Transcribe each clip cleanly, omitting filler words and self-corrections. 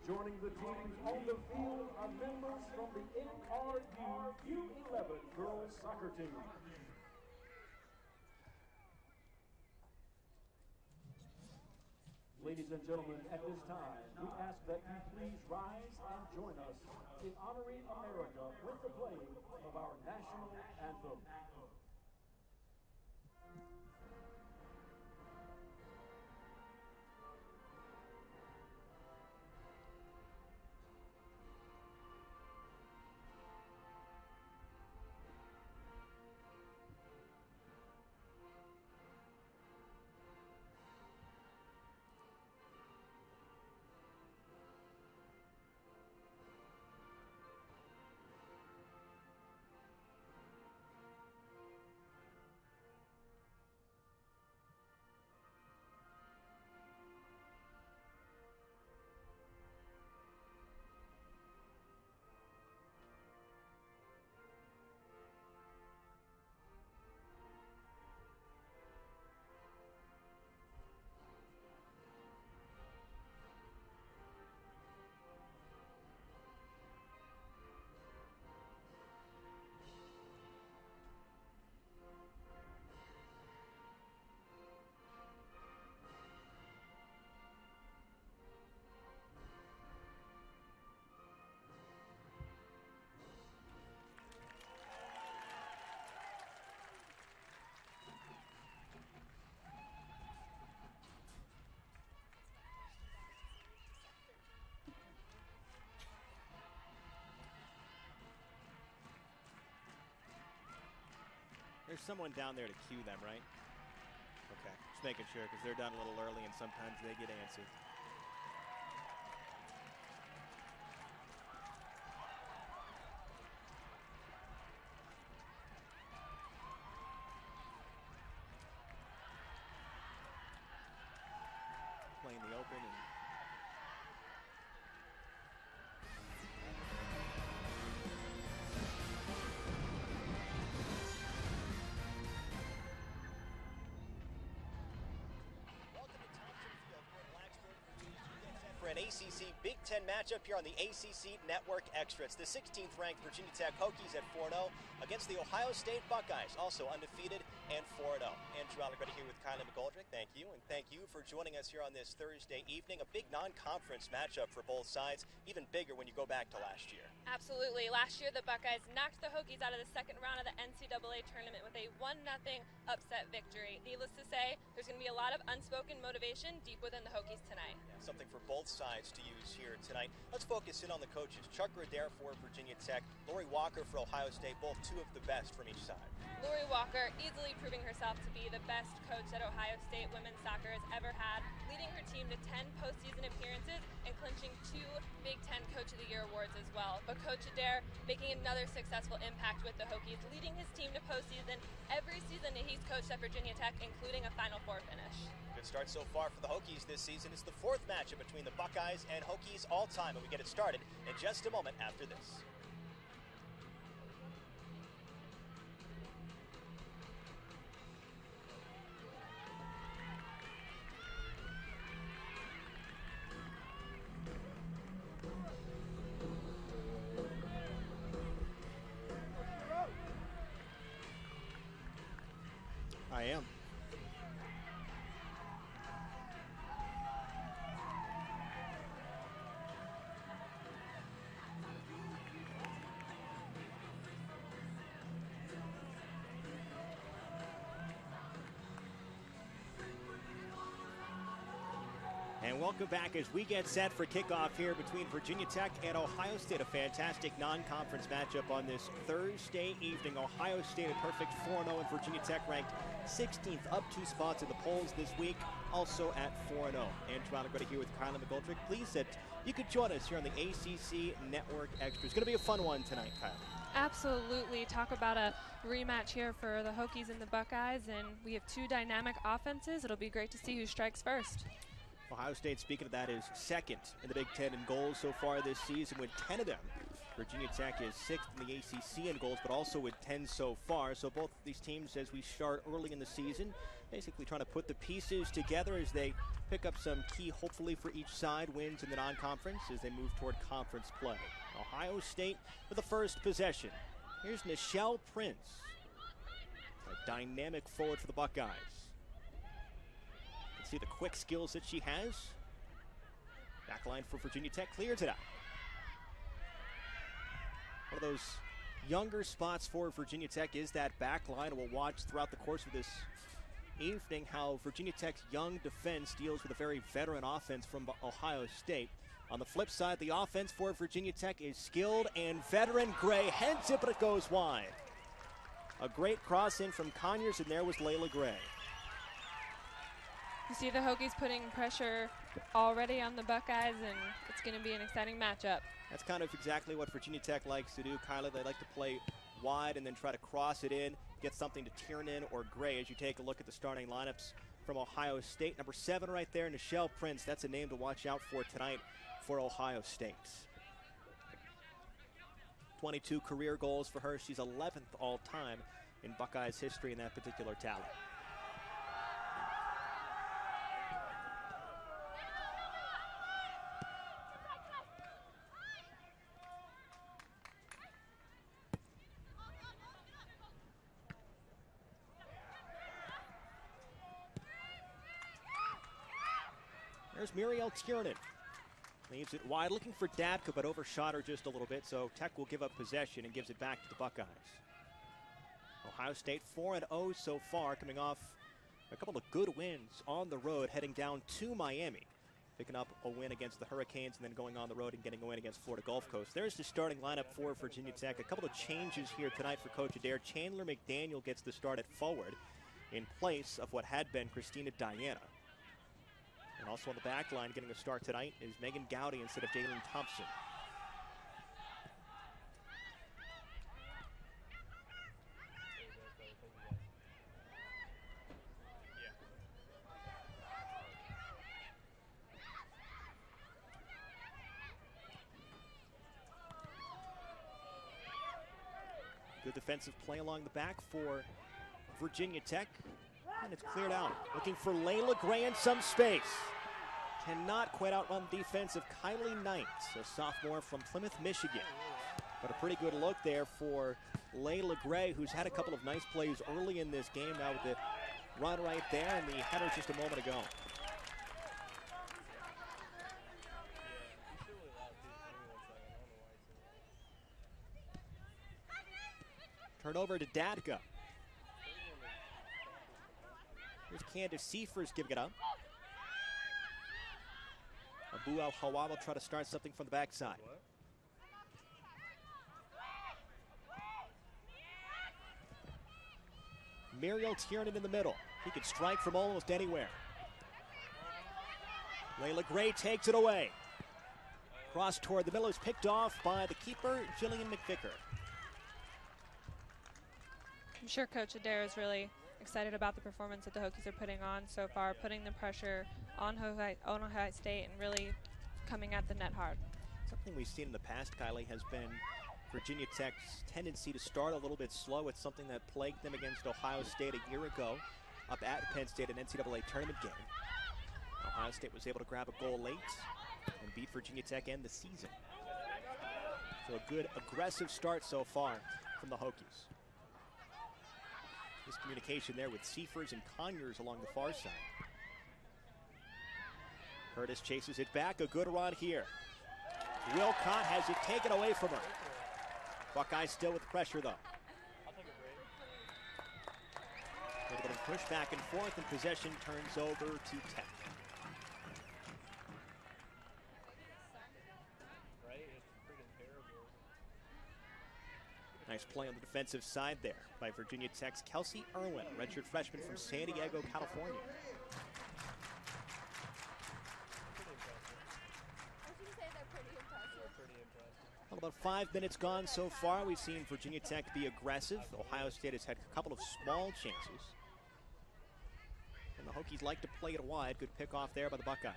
Joining the teams on the field are members from the NRU U11 girls soccer team. Ladies and gentlemen, at this time, we ask that you please rise and join us in honoring America with the playing of our national anthem. There's someone down there to cue them, right? Okay, just making sure because they're done a little early and sometimes they get antsy. Playing the open and an ACC Big Ten matchup here on the ACC Network Extra. It's the 16th ranked Virginia Tech Hokies at 4-0 against the Ohio State Buckeyes, also undefeated and 4-0. Andrew Allegretti here with Kylie McGoldrick. Thank you, and thank you for joining us here on this Thursday evening. A big non-conference matchup for both sides, even bigger when you go back to last year. Absolutely. Last year, the Buckeyes knocked the Hokies out of the second round of the NCAA tournament with a 1-0 upset victory. Needless to say, there's going to be a lot of unspoken motivation deep within the Hokies tonight. Yeah, something for both sides to use here tonight. Let's focus in on the coaches. Chuck Adair for Virginia Tech, Lori Walker for Ohio State, both two of the best from each side. Lori Walker easily proving herself to be the best coach that Ohio State women's soccer has ever had, leading her team to 10 postseason appearances and clinching 2 Big Ten Coach of the Year awards as well. But Coach Adair making another successful impact with the Hokies, leading his team to postseason every season that he's coached at Virginia Tech, including a Final Four finish. Good start so far for the Hokies this season. It's the 4th matchup between the Buckeyes and Hokies all time, and we get it started in just a moment after this. I am. And welcome back as we get set for kickoff here between Virginia Tech and Ohio State. A fantastic non-conference matchup on this Thursday evening. Ohio State a perfect 4-0 and Virginia Tech ranked 16th, up 2 spots in the polls this week, also at 4-0. Andrew Allegretti here with Kylie McGoldrick. Pleased that you could join us here on the ACC Network Extra. It's going to be a fun one tonight, Kylie. Absolutely. Talk about a rematch here for the Hokies and the Buckeyes, and we have 2 dynamic offenses. It'll be great to see who strikes first. Ohio State, speaking of that, is second in the Big Ten in goals so far this season with 10 of them Virginia Tech is 6th in the ACC in goals, but also with 10 so far. So both these teams, as we start early in the season, basically trying to put the pieces together as they pick up some key, hopefully for each side, wins in the non-conference as they move toward conference play. Ohio State with the first possession. Here's Nichelle Prince, a dynamic forward for the Buckeyes. You can see the quick skills that she has. Backline for Virginia Tech clears it out. One of those younger spots for Virginia Tech is that back line. We'll watch throughout the course of this evening how Virginia Tech's young defense deals with a very veteran offense from Ohio State. On the flip side, the offense for Virginia Tech is skilled and veteran. Gray heads it, but it goes wide. A great cross in from Conyers, and there was Layla Gray. You see the Hokies putting pressure already on the Buckeyes, and it's going to be an exciting matchup. That's kind of exactly what Virginia Tech likes to do, Kyla. They like to play wide and then try to cross it in, get something to Tiernan or Gray as you take a look at the starting lineups from Ohio State. Number 7 right there, Nichelle Prince. That's a name to watch out for tonight for Ohio State. 22 career goals for her. She's 11th all-time in Buckeyes history in that particular tally. There's Muriel Tiernan. Leaves it wide, looking for Dabka, but overshot her just a little bit, so Tech will give up possession and gives it back to the Buckeyes. Ohio State 4-0 so far, coming off a couple of good wins on the road, heading down to Miami. Picking up a win against the Hurricanes and then going on the road and getting a win against Florida Gulf Coast. There's the starting lineup for Virginia Tech. A couple of changes here tonight for Coach Adair. Chandler McDaniel gets the start at forward in place of what had been Christina Diana. And also on the back line getting a start tonight is Megan Gowdy instead of Jalen Thompson. Good defensive play along the back for Virginia Tech. And it's cleared out. Looking for Layla Gray in some space. Cannot quite outrun the defense of Kylie Knight, a sophomore from Plymouth, Michigan. But a pretty good look there for Layla Gray, who's had a couple of nice plays early in this game. Now with the run right there and the header just a moment ago. Turnover to Dadka. Here's Candace Seifers giving it up. Abu Al-Hawa will try to start something from the backside. Muriel Tiernan in the middle. He can strike from almost anywhere. Layla Gray takes it away. Cross toward the middle is picked off by the keeper, Jillian McVicker. I'm sure Coach Adair is really excited about the performance that the Hokies are putting on so far, putting the pressure on Ohio State and really coming at the net hard. Something we've seen in the past, Kylie, has been Virginia Tech's tendency to start a little bit slow. It's something that plagued them against Ohio State a year ago up at Penn State, an NCAA tournament game. Ohio State was able to grab a goal late and beat Virginia Tech end the season. So a good aggressive start so far from the Hokies. Miscommunication there with Seifers and Conyers along the far side. Curtis chases it back. A good run here. Wilcott has it taken away from her. Buckeyes still with pressure, though. A little bit of push back and forth, and possession turns over to Tech. Nice play on the defensive side there by Virginia Tech's Kelsey Irwin, redshirt freshman from San Diego, California. Well, about 5 minutes gone so far. We've seen Virginia Tech be aggressive. Ohio State has had a couple of small chances. And the Hokies like to play it wide. Good pick off there by the Buckeyes.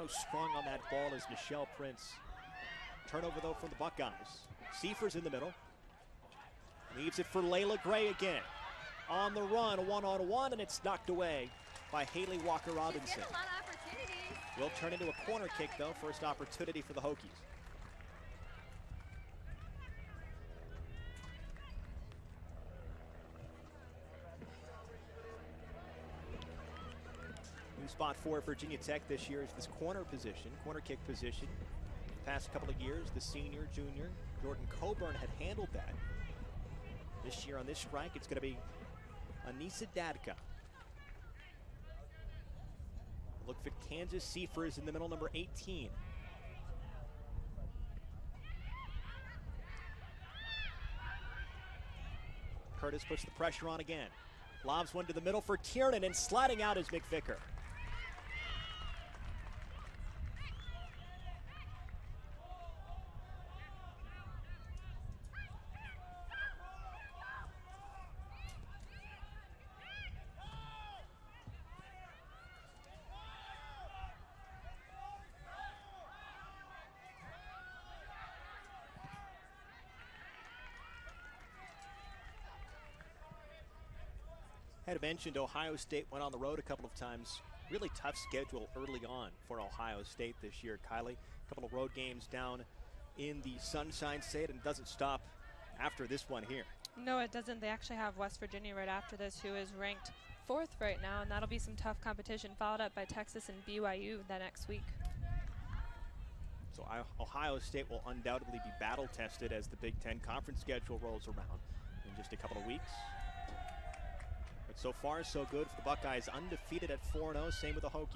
So strong on that ball is Michelle Prince. Turnover, though, from the Buckeyes. Seifers in the middle. Leaves it for Layla Gray again. On the run, one-on-one, and it's knocked away by Haley Walker-Robinson. She's getting a lot of opportunities. Will turn into a corner kick, though. First opportunity for the Hokies. New spot for Virginia Tech this year is this corner position, corner kick position. Past couple of years, the senior, junior, Jordan Coburn had handled that. This year on this strike, it's going to be Anissa Dadka. Look for Kansas Seifers in the middle, number 18. Curtis puts the pressure on again. Lobs one to the middle for Tiernan, and sliding out is McVicker. I had mentioned Ohio State went on the road a couple of times. Really tough schedule early on for Ohio State this year, Kylie. A couple of road games down in the Sunshine State, and it doesn't stop after this one here. No, it doesn't. They actually have West Virginia right after this, who is ranked 4th right now, and that'll be some tough competition, followed up by Texas and BYU that next week. So Ohio State will undoubtedly be battle-tested as the Big Ten Conference schedule rolls around in just a couple of weeks. But so far, so good for the Buckeyes, undefeated at 4-0, same with the Hokies.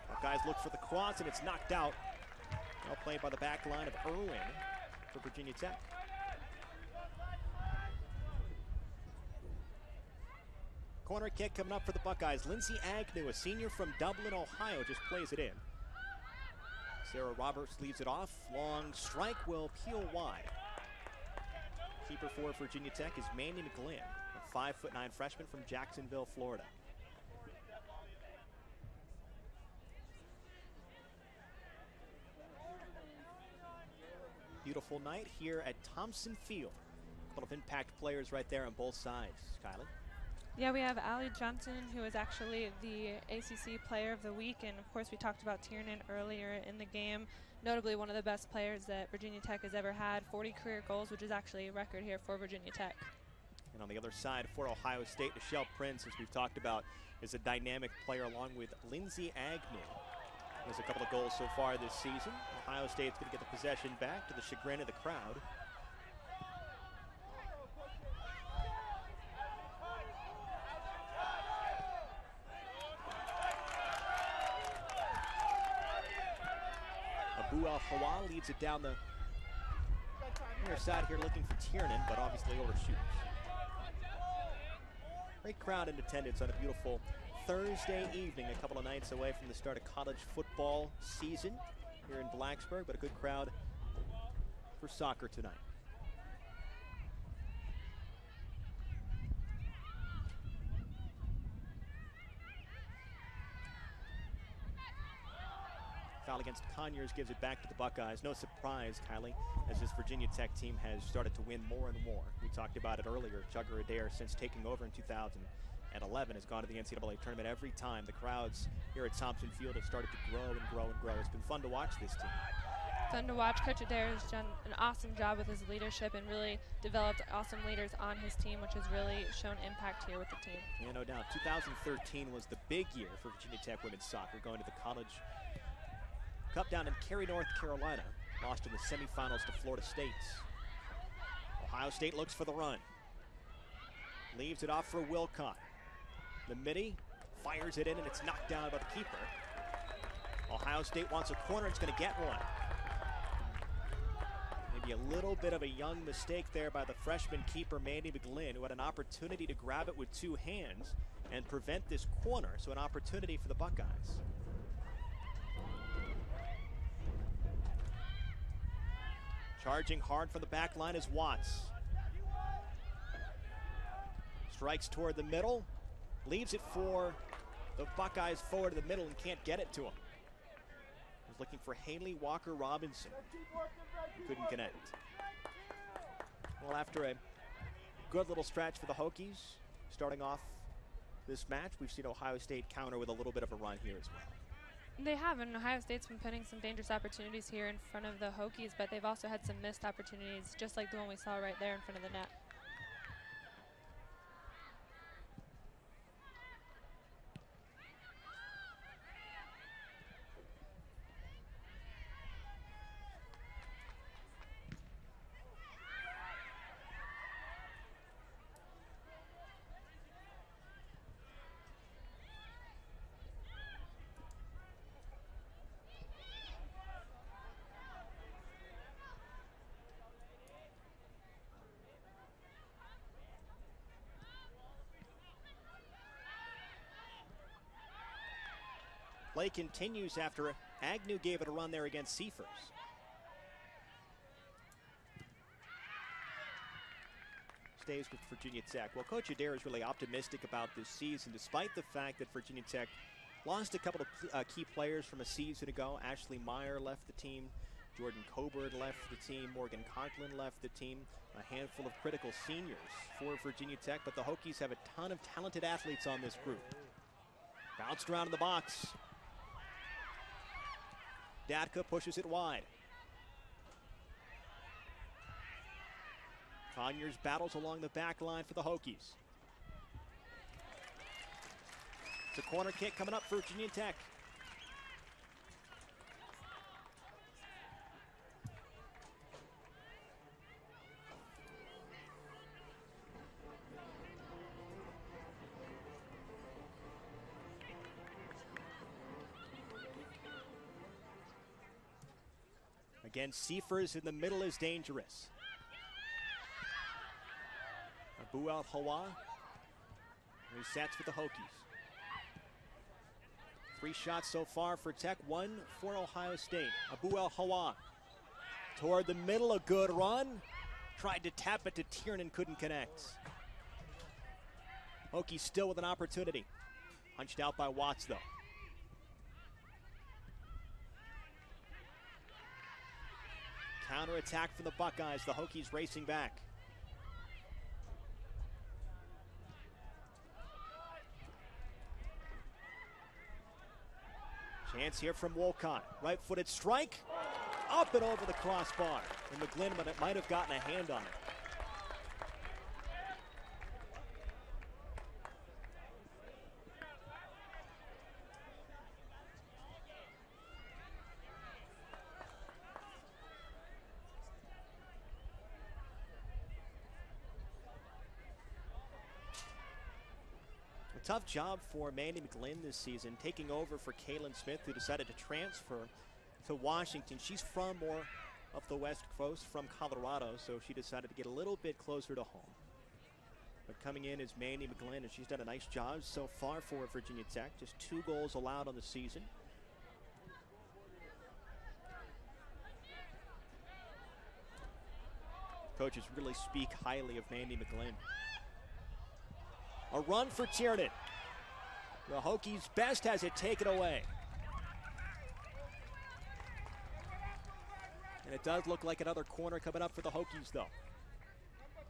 Buckeyes look for the cross, and it's knocked out. Now played by the back line of Irwin for Virginia Tech. Corner kick coming up for the Buckeyes. Lindsay Agnew, a senior from Dublin, Ohio, just plays it in. Sarah Roberts leaves it off. Long strike will peel wide. Keeper for Virginia Tech is Mandy McGlynn, a 5'9" freshman from Jacksonville, Florida. Beautiful night here at Thompson Field. A couple of impact players right there on both sides. Kylie? Yeah, we have Allie Johnson, who is actually the ACC Player of the Week, and of course we talked about Tiernan earlier in the game. Notably one of the best players that Virginia Tech has ever had, 40 career goals, which is actually a record here for Virginia Tech. And on the other side for Ohio State, Michelle Prince, as we've talked about, is a dynamic player along with Lindsay Agnew. There's a couple of goals so far this season. Ohio State's going to get the possession back to the chagrin of the crowd. Abu Al-Hawa leads it down the near side here looking for Tiernan, but obviously overshoots. Great crowd in attendance on a beautiful Thursday evening, a couple of nights away from the start of college football season here in Blacksburg, but a good crowd for soccer tonight. Foul against Conyers gives it back to the Buckeyes. No surprise, Kylie, as this Virginia Tech team has started to win more and more. We talked about it earlier. Jugger Adair, since taking over in 2011, has gone to the NCAA tournament every time. The crowds here at Thompson Field have started to grow and grow and grow. It's been fun to watch this team. Fun to watch. Coach Adair has done an awesome job with his leadership and really developed awesome leaders on his team, which has really shown impact here with the team. Yeah, no doubt. 2013 was the big year for Virginia Tech women's soccer, going to the College Cup down in Cary, North Carolina. Lost in the semifinals to Florida State. Ohio State looks for the run. Leaves it off for Wilcott. The midi fires it in, and it's knocked down by the keeper. Ohio State wants a corner. It's going to get one. Maybe a little bit of a young mistake there by the freshman keeper, Mandy McGlynn, who had an opportunity to grab it with two hands and prevent this corner. So an opportunity for the Buckeyes. Charging hard from the back line is Watts. Strikes toward the middle. Leaves it for the Buckeyes forward to the middle and can't get it to him. Was looking for Haley Walker Robinson. Couldn't connect. Well, after a good little stretch for the Hokies, starting off this match, we've seen Ohio State counter with a little bit of a run here as well. They have, and Ohio State's been putting some dangerous opportunities here in front of the Hokies, but they've also had some missed opportunities, just like the one we saw right there in front of the net. Play continues after Agnew gave it a run there against Seifers. Stays with Virginia Tech. Well, Coach Adair is really optimistic about this season, despite the fact that Virginia Tech lost a couple of key players from a season ago. Ashley Meyer left the team. Jordan Coburn left the team. Morgan Conklin left the team. A handful of critical seniors for Virginia Tech, but the Hokies have a ton of talented athletes on this group. Bounced around in the box. Datka pushes it wide. Conyers battles along the back line for the Hokies. It's a corner kick coming up for Virginia Tech. Again, Seifers in the middle is dangerous. Abu Al-Hawa resets for the Hokies. 3 shots so far for Tech, 1 for Ohio State. Abu Al-Hawa toward the middle, a good run. Tried to tap it to Tiernan, couldn't connect. Hokies still with an opportunity. Punched out by Watts though. Counter-attack for the Buckeyes, the Hokies racing back. Chance here from Wolcott. Right-footed strike. Up and over the crossbar. And McGlynn might have gotten a hand on it. Tough job for Mandy McGlynn this season, taking over for Kaylin Smith, who decided to transfer to Washington. She's from more of the West Coast, from Colorado, so she decided to get a little bit closer to home. But coming in is Mandy McGlynn, and she's done a nice job so far for Virginia Tech. Just 2 goals allowed on the season. Coaches really speak highly of Mandy McGlynn. A run for Tiernan. The Hokies' best has it taken away. And it does look like another corner coming up for the Hokies, though.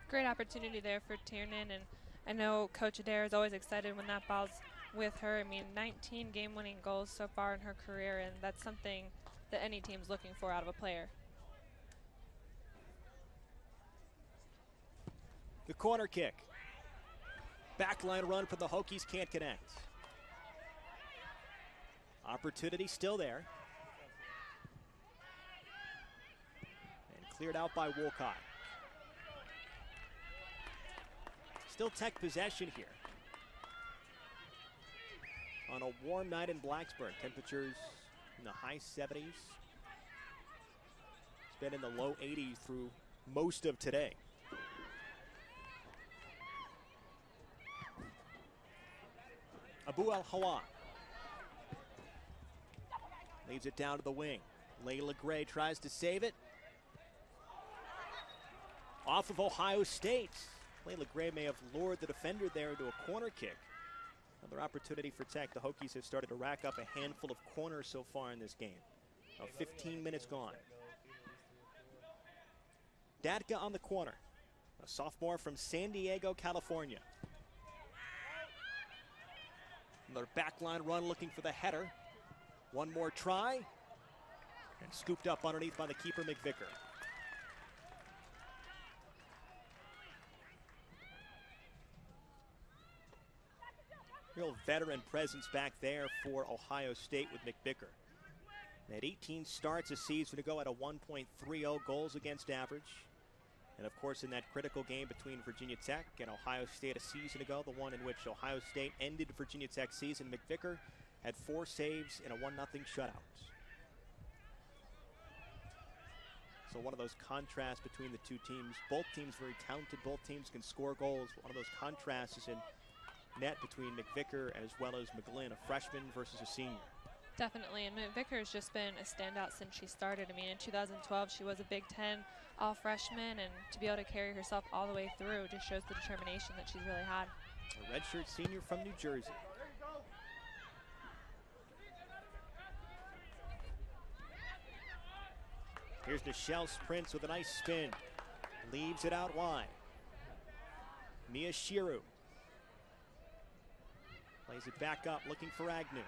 Great opportunity there for Tiernan, and I know Coach Adair is always excited when that ball's with her. I mean, 19 game-winning goals so far in her career, and that's something that any team's looking for out of a player. The corner kick. Backline run for the Hokies, can't connect. Opportunity still there. And cleared out by Wolcott. Still Tech possession here. On a warm night in Blacksburg, temperatures in the high 70s. It's been in the low 80s through most of today. Abu Al-Hawa leaves it down to the wing. Layla Gray tries to save it. Off of Ohio State. Layla Gray may have lured the defender there into a corner kick. Another opportunity for Tech. The Hokies have started to rack up a handful of corners so far in this game. Now 15 minutes gone. Datka on the corner, a sophomore from San Diego, California. Another backline run looking for the header. One more try, and scooped up underneath by the keeper, McVicker. Real veteran presence back there for Ohio State with McVicker. They had 18 starts a season ago at a 1.30 goals against average. And of course, in that critical game between Virginia Tech and Ohio State a season ago, the one in which Ohio State ended Virginia Tech's season, McVicker had 4 saves in a 1-0 shutout. So one of those contrasts between the two teams. Both teams very talented. Both teams can score goals. One of those contrasts is in net between McVicker as well as McGlynn, a freshman versus a senior. Definitely, and McVicker has just been a standout since she started. I mean, in 2012, she was a Big Ten all-freshman, and to be able to carry herself all the way through just shows the determination that she's really had. A redshirt senior from New Jersey. Here's Nichelle Prince with a nice spin. Leaves it out wide. Mia Shiru plays it back up, looking for Agnew.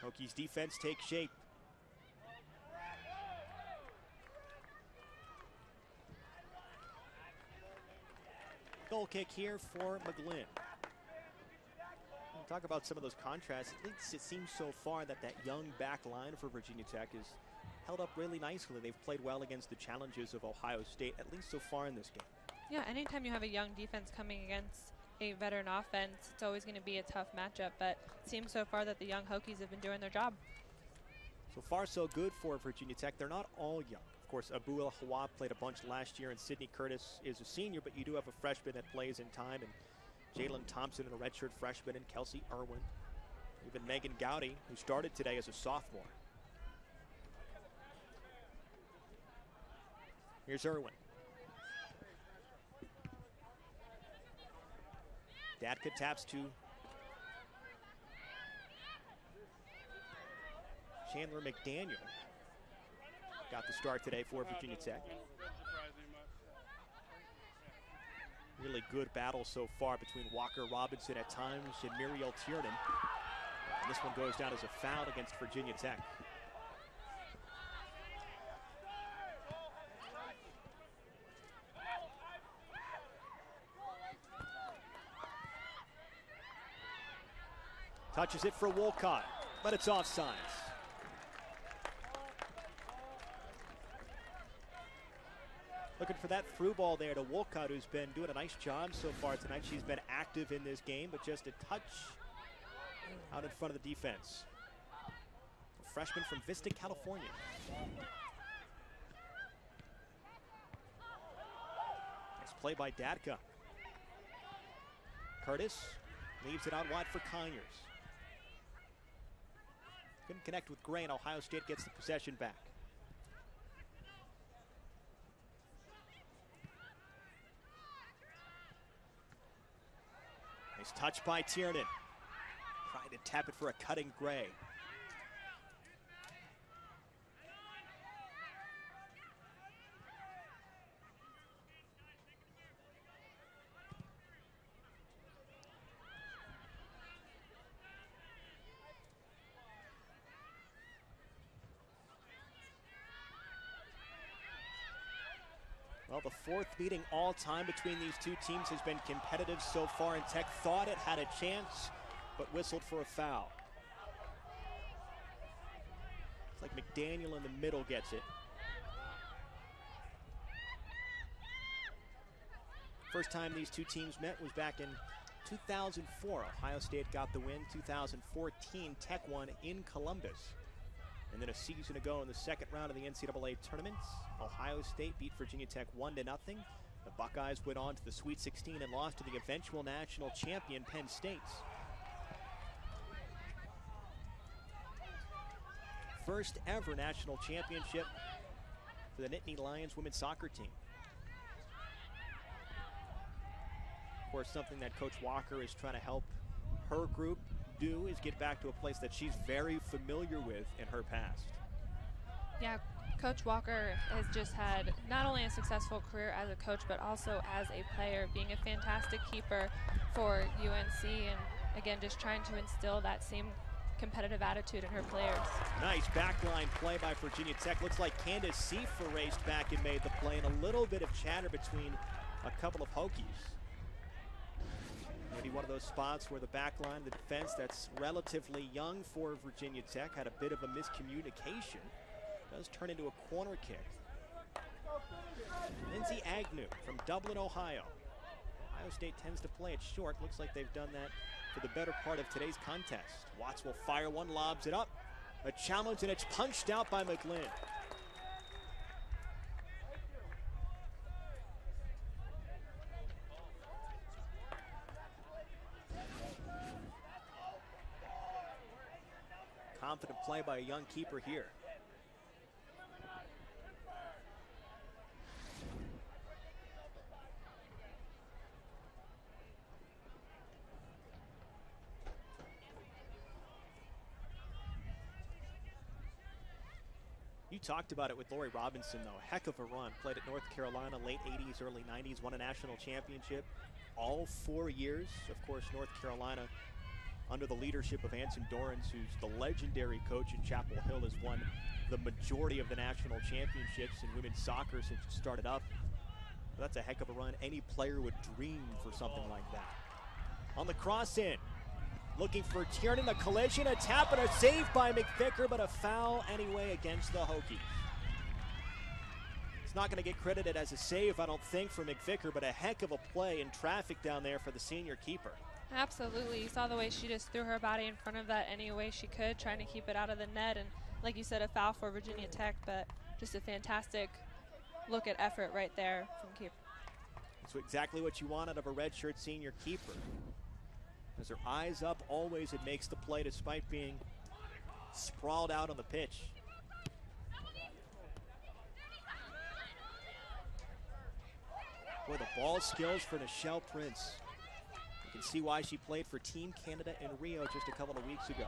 Hokies defense takes shape. Goal kick here for McGlynn. We'll talk about some of those contrasts. At least it seems so far that young back line for Virginia Tech is held up really nicely. They've played well against the challenges of Ohio State, at least so far in this game. Yeah, anytime you have a young defense coming against a veteran offense, it's always going to be a tough matchup, but it seems so far that the young Hokies have been doing their job. So far, so good for Virginia Tech. They're not all young. Of course, Abu El-Hawa played a bunch last year, and Sydney Curtis is a senior, but you do have a freshman that plays in time, and Jalen Thompson and a redshirt freshman, and Kelsey Irwin. Even Megan Gowdy, who started today as a sophomore. Here's Irwin. Datka taps to Chandler McDaniel. Got the start today for Virginia Tech. Really good battle so far between Walker Robinson at times and Muriel Tiernan. And this one goes down as a foul against Virginia Tech. Touches it for Wolcott, but it's offsides. Looking for that through ball there to Wolcott, who's been doing a nice job so far tonight. She's been active in this game, but just a touch out in front of the defense. A freshman from Vista, California. Nice play by Datka. Curtis leaves it out wide for Conyers. Couldn't connect with Gray, and Ohio State gets the possession back. Nice touch by Tiernan. Trying to tap it for a cutting Gray. Well, the fourth meeting all time between these two teams has been competitive so far, and Tech thought it had a chance, but whistled for a foul. It's like McDaniel in the middle gets it. First time these two teams met was back in 2004. Ohio State got the win. 2014, Tech won in Columbus. And then a season ago in the second round of the NCAA tournament, Ohio State beat Virginia Tech 1-0. The Buckeyes went on to the Sweet 16 and lost to the eventual national champion Penn State. First ever national championship for the Nittany Lions women's soccer team. Of course, something that Coach Walker is trying to help her group do is get back to a place that she's very familiar with in her past. Yeah, Coach Walker has just had not only a successful career as a coach, but also as a player, being a fantastic keeper for UNC, and again, just trying to instill that same competitive attitude in her players. Nice backline play by Virginia Tech. Looks like Candace Seifer raced back and made the play, and a little bit of chatter between a couple of Hokies. Maybe one of those spots where the back line, the defense that's relatively young for Virginia Tech, had a bit of a miscommunication. Does turn into a corner kick. Lindsay Agnew from Dublin, Ohio. Ohio State tends to play it short. Looks like they've done that for the better part of today's contest. Watts will fire one, lobs it up. A challenge, and it's punched out by McGlynn. Confident play by a young keeper here. You talked about it with Lori Robinson, though. Heck of a run. Played at North Carolina, late 80s, early 90s, won a national championship all 4 years. Of course, North Carolina, under the leadership of Anson Dorrance, who's the legendary coach in Chapel Hill, has won the majority of the national championships in women's soccer since it started up. That's a heck of a run. Any player would dream for something like that. On the cross in, looking for Tiernan, a collision, a tap, and a save by McVicker, but a foul anyway against the Hokies. It's not going to get credited as a save, I don't think, for McVicker, but a heck of a play in traffic down there for the senior keeper. Absolutely. You saw the way she just threw her body in front of that any way she could, trying to keep it out of the net. And like you said, a foul for Virginia Tech, but just a fantastic look at effort right there from keeper. That's exactly what you want out of a redshirt senior keeper. As her eyes up always, it makes the play despite being sprawled out on the pitch. Boy, the ball skills for Nichelle Prince. You can see why she played for Team Canada in Rio just a couple of weeks ago.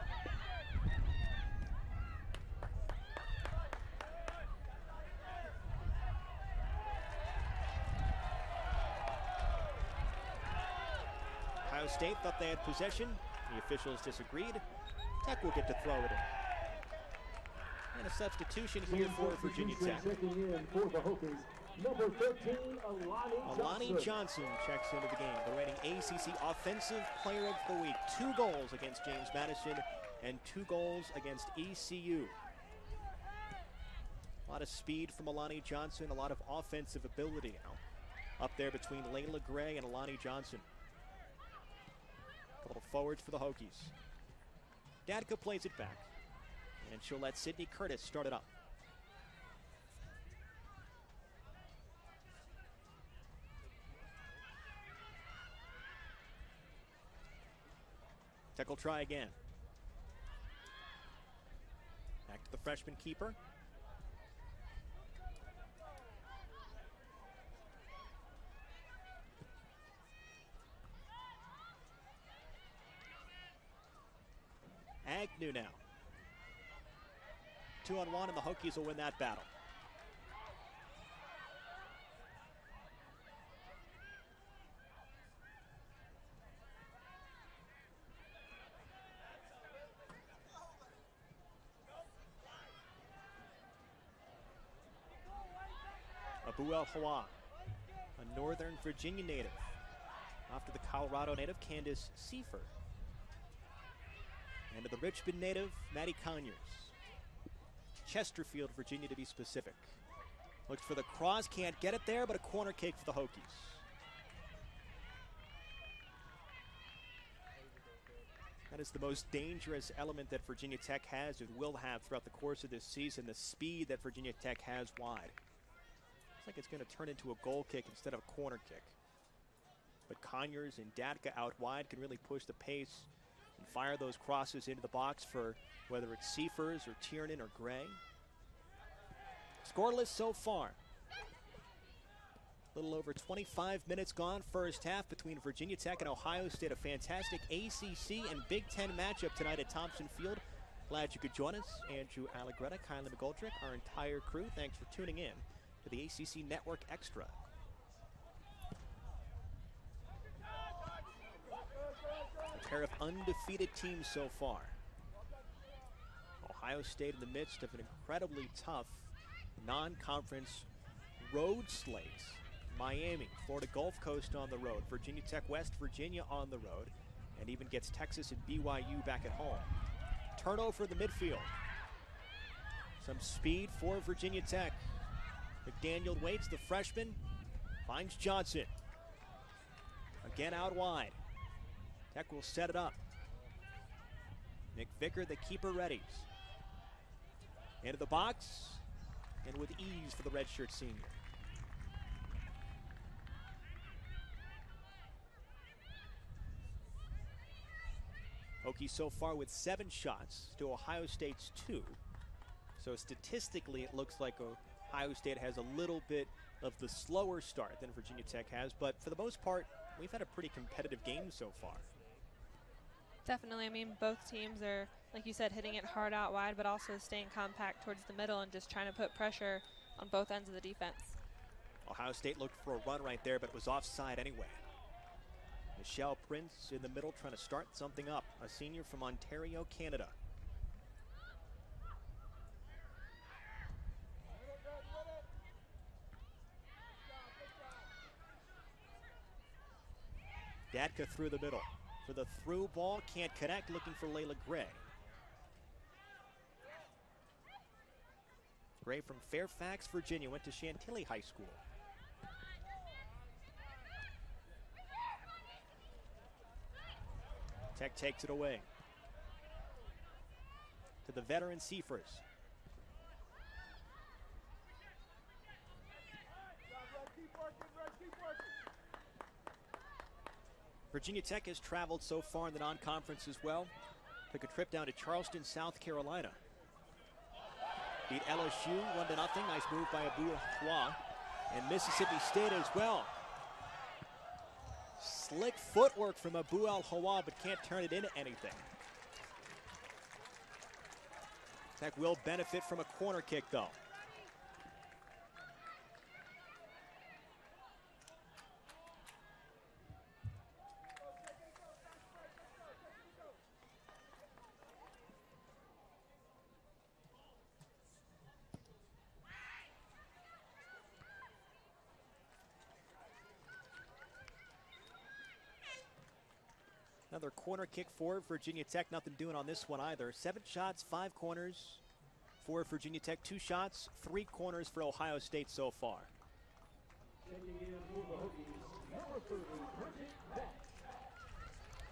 Ohio State thought they had possession. The officials disagreed. Tech will get to throw it in. And a substitution here for Virginia Tech. Checking in for the Hokies, number 13, Alani Johnson checks into the game. The reigning ACC Offensive Player of the Week. 2 goals against James Madison and 2 goals against ECU. A lot of speed from Alani Johnson, a lot of offensive ability now. Up there between Layla Gray and Alani Johnson. A couple of forwards for the Hokies. Dadka plays it back. And she'll let Sydney Curtis start it up. Tech will try again. Back to the freshman keeper. Agnew now. 2-on-1, and the Hokies will win that battle. Abu El Hawa, a Northern Virginia native. Off to the Colorado native, Candace Seifer. And to the Richmond native, Maddie Conyers. Chesterfield, Virginia to be specific. Looks for the cross, can't get it there, but a corner kick for the Hokies. That is the most dangerous element that Virginia Tech has and will have throughout the course of this season, the speed that Virginia Tech has wide. Looks like it's going to turn into a goal kick instead of a corner kick. But Conyers and Dadka out wide can really push the pace and fire those crosses into the box for whether it's Seifers or Tiernan or Gray. Scoreless so far. little over 25 minutes gone first half between Virginia Tech and Ohio State. A fantastic ACC and Big Ten matchup tonight at Thompson Field. Glad you could join us. Andrew Allegretta, Kylie McGoldrick, our entire crew. Thanks for tuning in to the ACC Network Extra. A pair of undefeated teams so far. Ohio State in the midst of an incredibly tough non-conference road slate. Miami, Florida Gulf Coast on the road, Virginia Tech, West Virginia on the road, and even gets Texas and BYU back at home. Turnover in the midfield. Some speed for Virginia Tech. McDaniel waits, the freshman, finds Johnson. Again out wide. Tech will set it up. McVicker, the keeper, readies. Into the box, and with ease for the redshirt senior. Hokies so far with 7 shots to Ohio State's 2. So statistically, it looks like Ohio State has a little bit of the slower start than Virginia Tech has, but for the most part, we've had a pretty competitive game so far. Definitely. I mean, both teams are, like you said, hitting it hard out wide, but also staying compact towards the middle and just trying to put pressure on both ends of the defense. Ohio State looked for a run right there, but it was offside anyway. Michelle Prince in the middle trying to start something up, a senior from Ontario, Canada. Dadka through the middle. For the through ball, can't connect, looking for Layla Gray. Gray from Fairfax, Virginia, went to Chantilly High School. Tech takes it away to the veteran Seifers. Virginia Tech has traveled so far in the non-conference as well. Took a trip down to Charleston, South Carolina. Beat LSU 1-0. Nice move by Abu Hua. And Mississippi State as well. Slick footwork from Abu al-Hawa, but can't turn it into anything. Tech will benefit from a corner kick, though. Another corner kick for Virginia Tech. Nothing doing on this one either. 7 shots, 5 corners for Virginia Tech. 2 shots, 3 corners for Ohio State so far.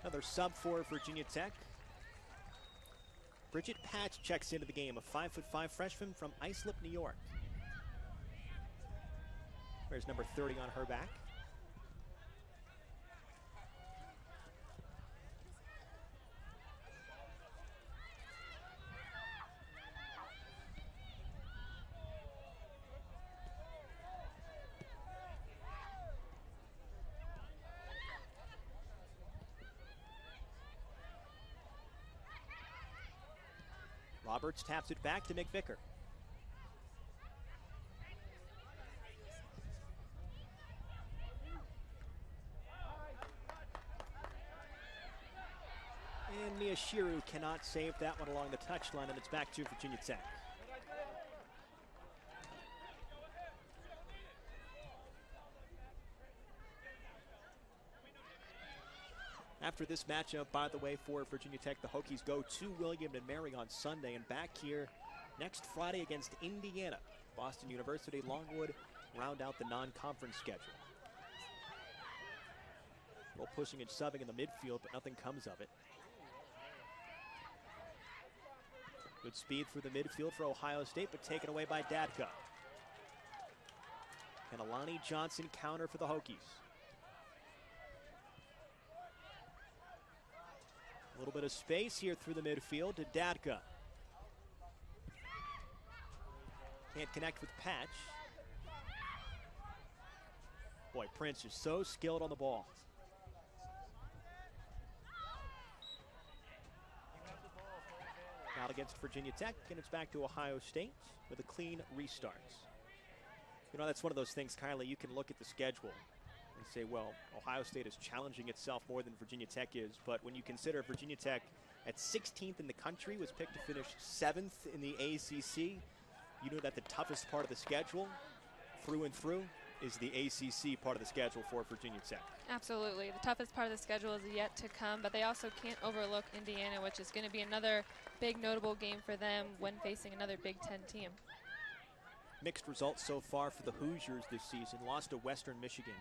Another sub for Virginia Tech. Bridget Patch checks into the game, a 5'5" freshman from Islip, New York. There's number 30 on her back. Roberts taps it back to McVicker. And Miyashiru cannot save that one along the touchline, and it's back to Virginia Tech. After this matchup, by the way, for Virginia Tech, the Hokies go to William and Mary on Sunday and back here next Friday against Indiana. Boston University, Longwood round out the non-conference schedule. A little pushing and shoving in the midfield, but nothing comes of it. Good speed through the midfield for Ohio State, but taken away by Dadka. And Alani Johnson counter for the Hokies. A little bit of space here through the midfield to Dadka. Can't connect with Patch. Boy, Prince is so skilled on the ball. Out against Virginia Tech, and it's back to Ohio State with a clean restart. You know, that's one of those things, Kylie, you can look at the schedule and say, well, Ohio State is challenging itself more than Virginia Tech is, but when you consider Virginia Tech at 16th in the country was picked to finish 7th in the ACC, you know that the toughest part of the schedule, through and through, is the ACC part of the schedule for Virginia Tech. Absolutely. The toughest part of the schedule is yet to come, but they also can't overlook Indiana, which is going to be another big notable game for them when facing another Big Ten team. Mixed results so far for the Hoosiers this season. Lost to Western Michigan,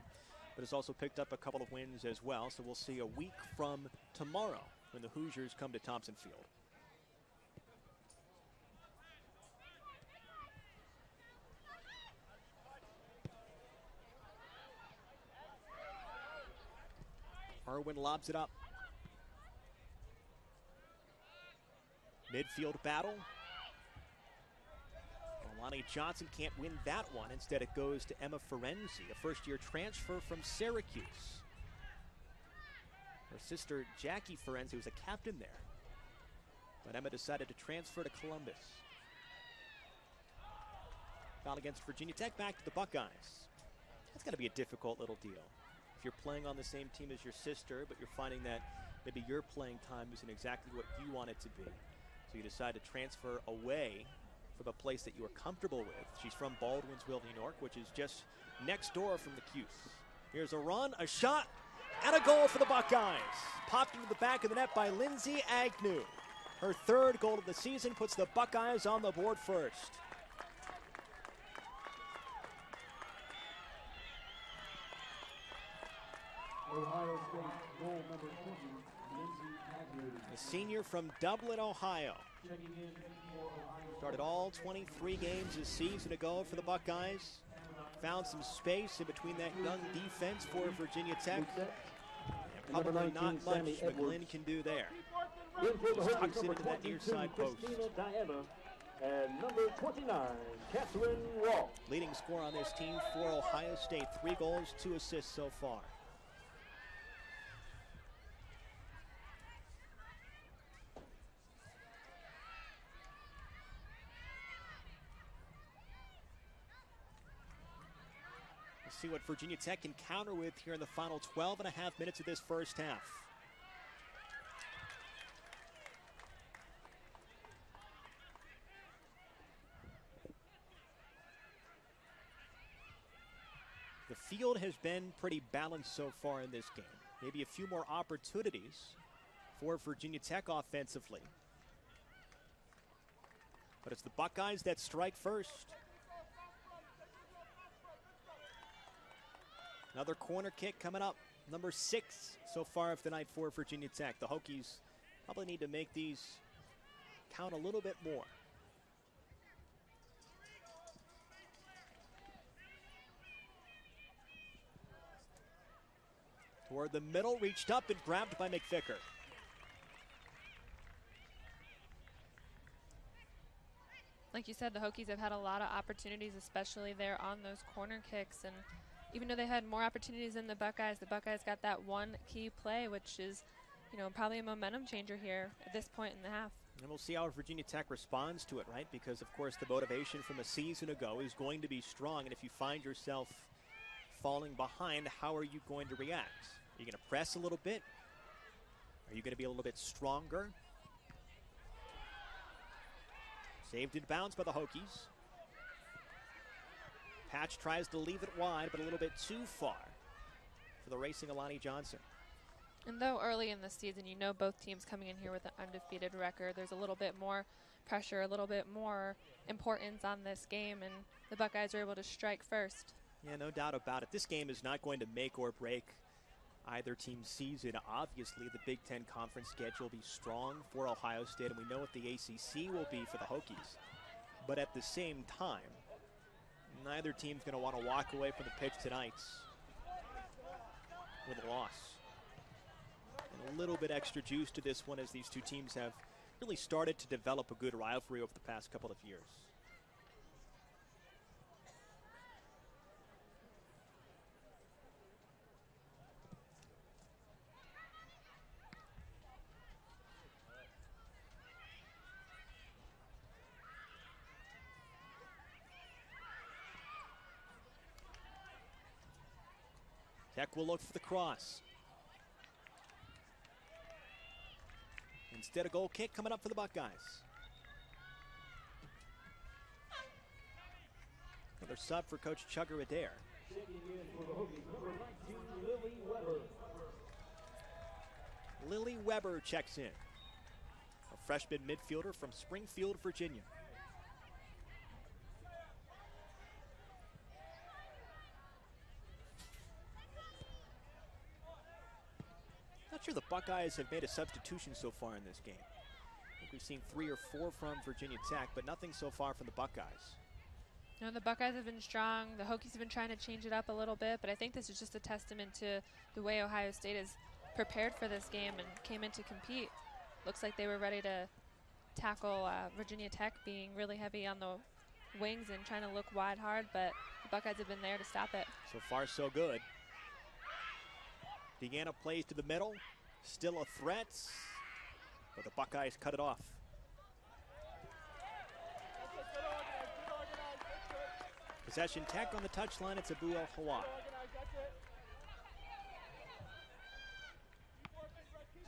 but has also picked up a couple of wins as well. So we'll see a week from tomorrow when the Hoosiers come to Thompson Field. Irwin lobs it up. Midfield battle. Alani Johnson can't win that one. Instead, it goes to Emma Ferenzi, a first-year transfer from Syracuse. Her sister, Jackie Ferenzi, was a captain there. But Emma decided to transfer to Columbus. Foul against Virginia Tech, back to the Buckeyes. That's got to be a difficult little deal. If you're playing on the same team as your sister, but you're finding that maybe your playing time isn't exactly what you want it to be. So you decide to transfer away from a place that you are comfortable with. She's from Baldwinsville, New York, which is just next door from the Cuse. Here's a run, a shot, and a goal for the Buckeyes. Popped into the back of the net by Lindsay Agnew. Her third goal of the season puts the Buckeyes on the board first. Ohio State goal number 20, Lindsay Agnew. A senior from Dublin, Ohio. Checking in for Ohio Started all 23 games a season ago for the Buckeyes. Found some space in between that young defense for Virginia Tech. And probably not much McGlynn can do there. In for the Just Hokies, tucks it number into that near 22, side post. Christina Diana, and number 29, Catherine Wall. Leading scorer on this team for Ohio State. 3 goals, 2 assists so far. Let's see what Virginia Tech can counter with here in the final 12 and a half minutes of this first half. The field has been pretty balanced so far in this game. Maybe a few more opportunities for Virginia Tech offensively. But it's the Buckeyes that strike first. Another corner kick coming up. Number 6 so far of the night for Virginia Tech. The Hokies probably need to make these count a little bit more. Toward the middle, reached up and grabbed by McVicker. Like you said, the Hokies have had a lot of opportunities, especially there on those corner kicks. And even though they had more opportunities than the Buckeyes got that one key play, which is, you know, probably a momentum changer here at this point in the half. And we'll see how Virginia Tech responds to it, right? Because, of course, the motivation from a season ago is going to be strong. And if you find yourself falling behind, how are you going to react? Are you going to press a little bit? Are you going to be a little bit stronger? Saved in bounds by the Hokies. Patch tries to leave it wide, but a little bit too far for the racing Alani Johnson. And though early in the season, you know both teams coming in here with an undefeated record, there's a little bit more pressure, a little bit more importance on this game, and the Buckeyes are able to strike first. Yeah, no doubt about it. This game is not going to make or break either team's season. Obviously, the Big Ten Conference schedule will be strong for Ohio State, and we know what the ACC will be for the Hokies. But at the same time, neither team's going to want to walk away from the pitch tonight with a loss. And a little bit extra juice to this one as these two teams have really started to develop a good rivalry over the past couple of years. Tech will look for the cross. Instead, a goal kick coming up for the Buckeyes. Another sub for Coach Chugger Adair. Checking in for the Hokies, number 19, Lily Weber. Lily Weber checks in. A freshman midfielder from Springfield, Virginia. Not sure the Buckeyes have made a substitution so far in this game. I think we've seen 3 or 4 from Virginia Tech, but nothing so far from the Buckeyes. No, the Buckeyes have been strong. The Hokies have been trying to change it up a little bit, but I think this is just a testament to the way Ohio State is prepared for this game and came in to compete. Looks like they were ready to tackle Virginia Tech being really heavy on the wings and trying to look wide hard, but the Buckeyes have been there to stop it. So far, so good. Deanna plays to the middle, still a threat, but the Buckeyes cut it off. Possession Tech on the touchline, it's Abu El-Hawa.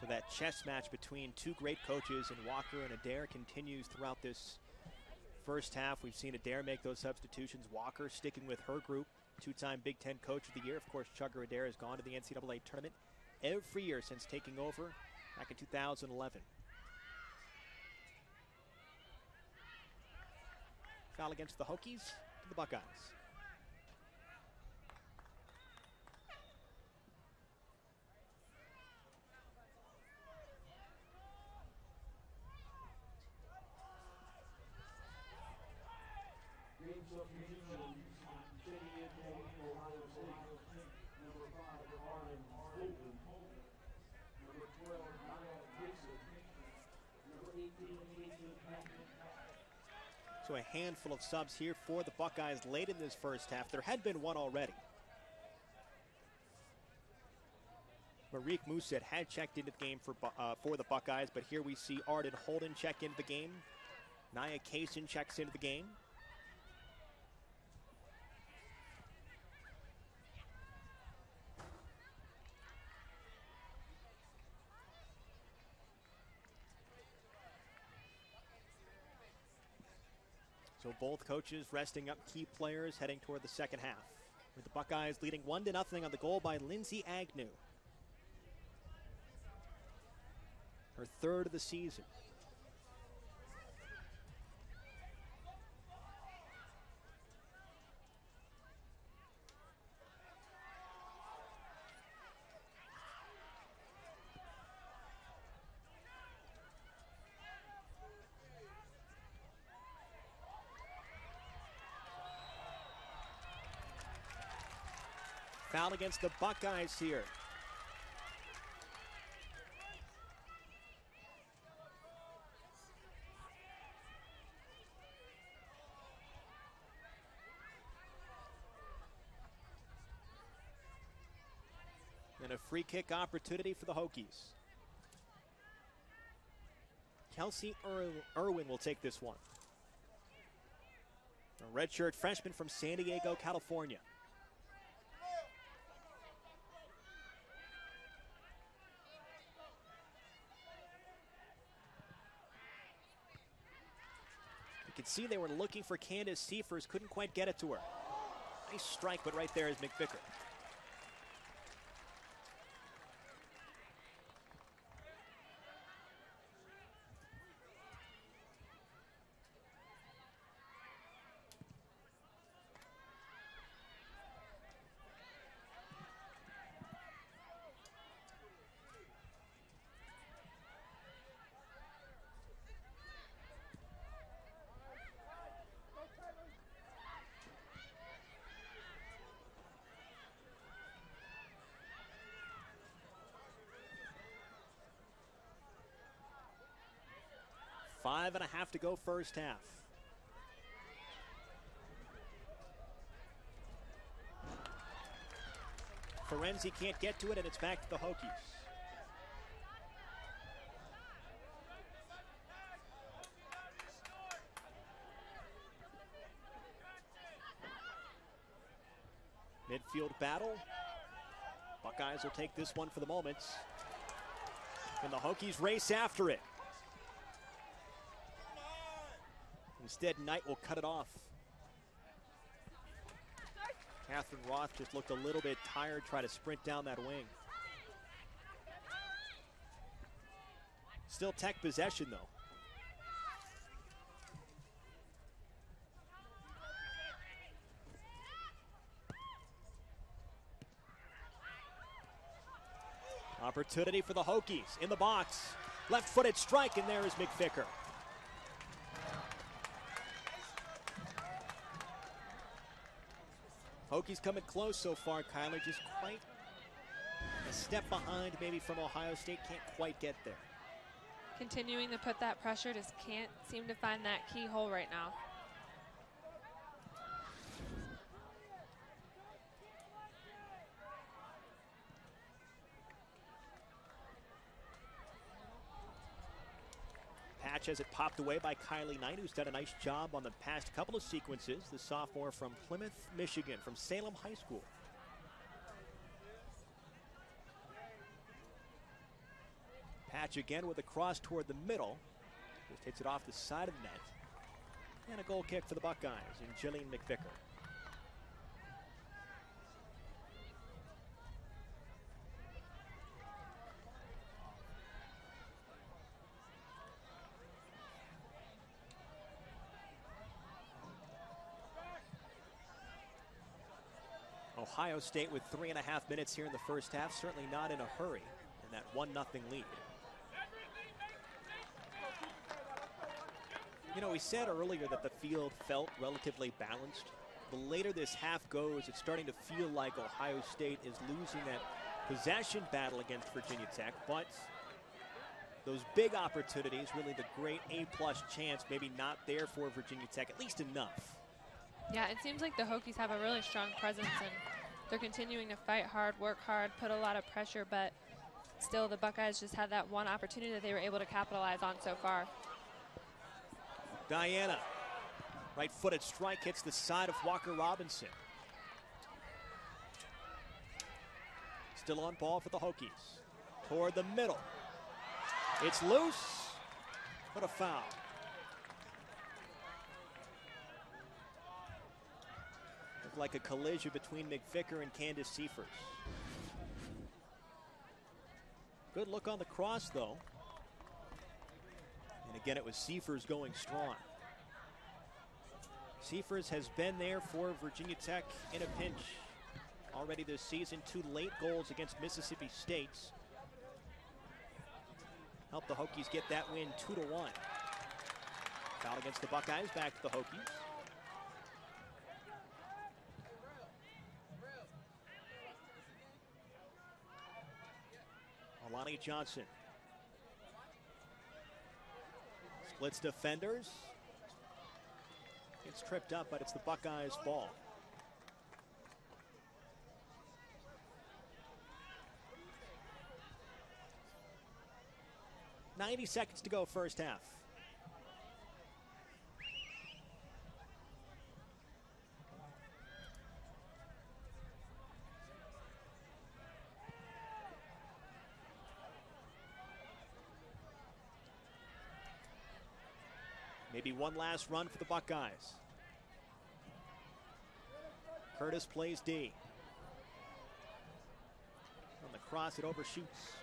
So that chess match between two great coaches in Walker and Adair continues throughout this first half. We've seen Adair make those substitutions. Walker sticking with her group. Two-time Big Ten Coach of the Year. Of course, Chugger Adair has gone to the NCAA tournament every year since taking over back in 2011. Foul against the Hokies to the Buckeyes. Game substitution. Checking in for Ohio State. Number 5, Arlen Holden. Number 12, Niall Dixon. Number 18, Casey Patton. So a handful of subs here for the Buckeyes late in this first half. There had been one already. Marique Mousset had checked into the game for the Buckeyes, but here we see Arden Holden check into the game. Nia Kaysen checks into the game. So both coaches resting up key players heading toward the second half. With the Buckeyes leading 1-0 on the goal by Lindsay Agnew. Her third of the season. Foul against the Buckeyes here. And a free kick opportunity for the Hokies. Kelsey Irwin will take this one. A redshirt freshman from San Diego, California. You can see they were looking for Candace Seifers, couldn't quite get it to her. Nice strike, but right there is McVicker. Five and a half to go first half. Ferenzi can't get to it, and it's back to the Hokies. Midfield battle. Buckeyes will take this one for the moment. And the Hokies race after it. Instead, Knight will cut it off. Catherine Roth just looked a little bit tired, try to sprint down that wing. Still Tech possession, though. Opportunity for the Hokies in the box. Left-footed strike, and there is McVicker. Hokies coming close so far, Kyler. Just quite a step behind maybe from Ohio State. Can't quite get there. Continuing to put that pressure, just can't seem to find that key hole right now. Patch has it popped away by Kylie Knight, who's done a nice job on the past couple of sequences. The sophomore from Plymouth, Michigan, from Salem High School. Patch again with a cross toward the middle. Just hits it off the side of the net. And a goal kick for the Buckeyes in Jillian McVicker. Ohio State with 3.5 minutes here in the first half, certainly not in a hurry in that 1-0 lead. You know, we said earlier that the field felt relatively balanced. The later this half goes, it's starting to feel like Ohio State is losing that possession battle against Virginia Tech, but those big opportunities, really the great A-plus chance, maybe not there for Virginia Tech, at least enough. Yeah, it seems like the Hokies have a really strong presence, and they're continuing to fight hard, work hard, put a lot of pressure, but still the Buckeyes just had that one opportunity that they were able to capitalize on so far. Diana, right-footed strike hits the side of Walker Robinson. Still on ball for the Hokies. Toward the middle. It's loose, but a foul. Looked like a collision between McVicker and Candace Seifers. Good look on the cross, though. And again, it was Seifers going strong. Seifers has been there for Virginia Tech in a pinch already this season. 2 late goals against Mississippi State helped the Hokies get that win 2-1. Foul against the Buckeyes, back to the Hokies. Alani Johnson splits defenders. Gets tripped up, but it's the Buckeyes' ball. .90 seconds to go first half. Maybe one last run for the Buckeyes. Curtis plays D. On the cross, it overshoots.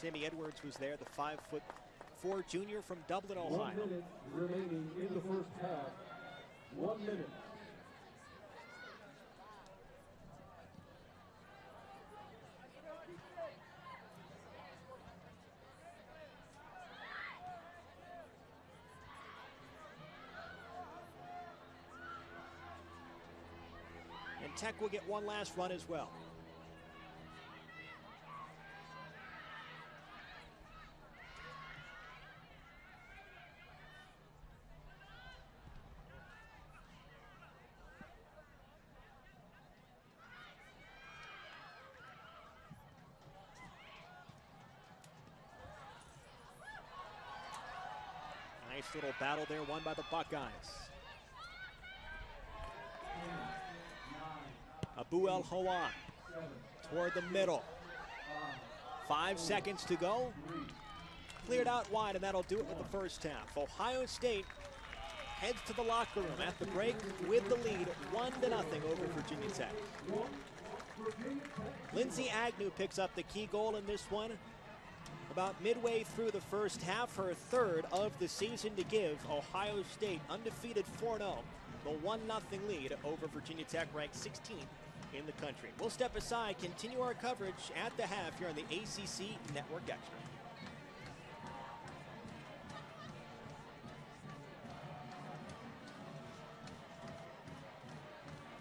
Sammy Edwards was there, the 5'4" junior from Dublin, Ohio. 1 minute remaining in the first half. 1 minute. And Tech will get one last run as well. Nice little battle there, won by the Buckeyes. Abu El Hawan toward the middle. 5 seconds to go. Cleared out wide, and that'll do it with the first half. Ohio State heads to the locker room at the break with the lead, 1-0 over Virginia Tech. Lindsay Agnew picks up the key goal in this one. About midway through the first half, her third of the season to give Ohio State undefeated 4-0, the 1-0 lead over Virginia Tech, ranked 16th in the country. We'll step aside, continue our coverage at the half here on the ACC Network Extra.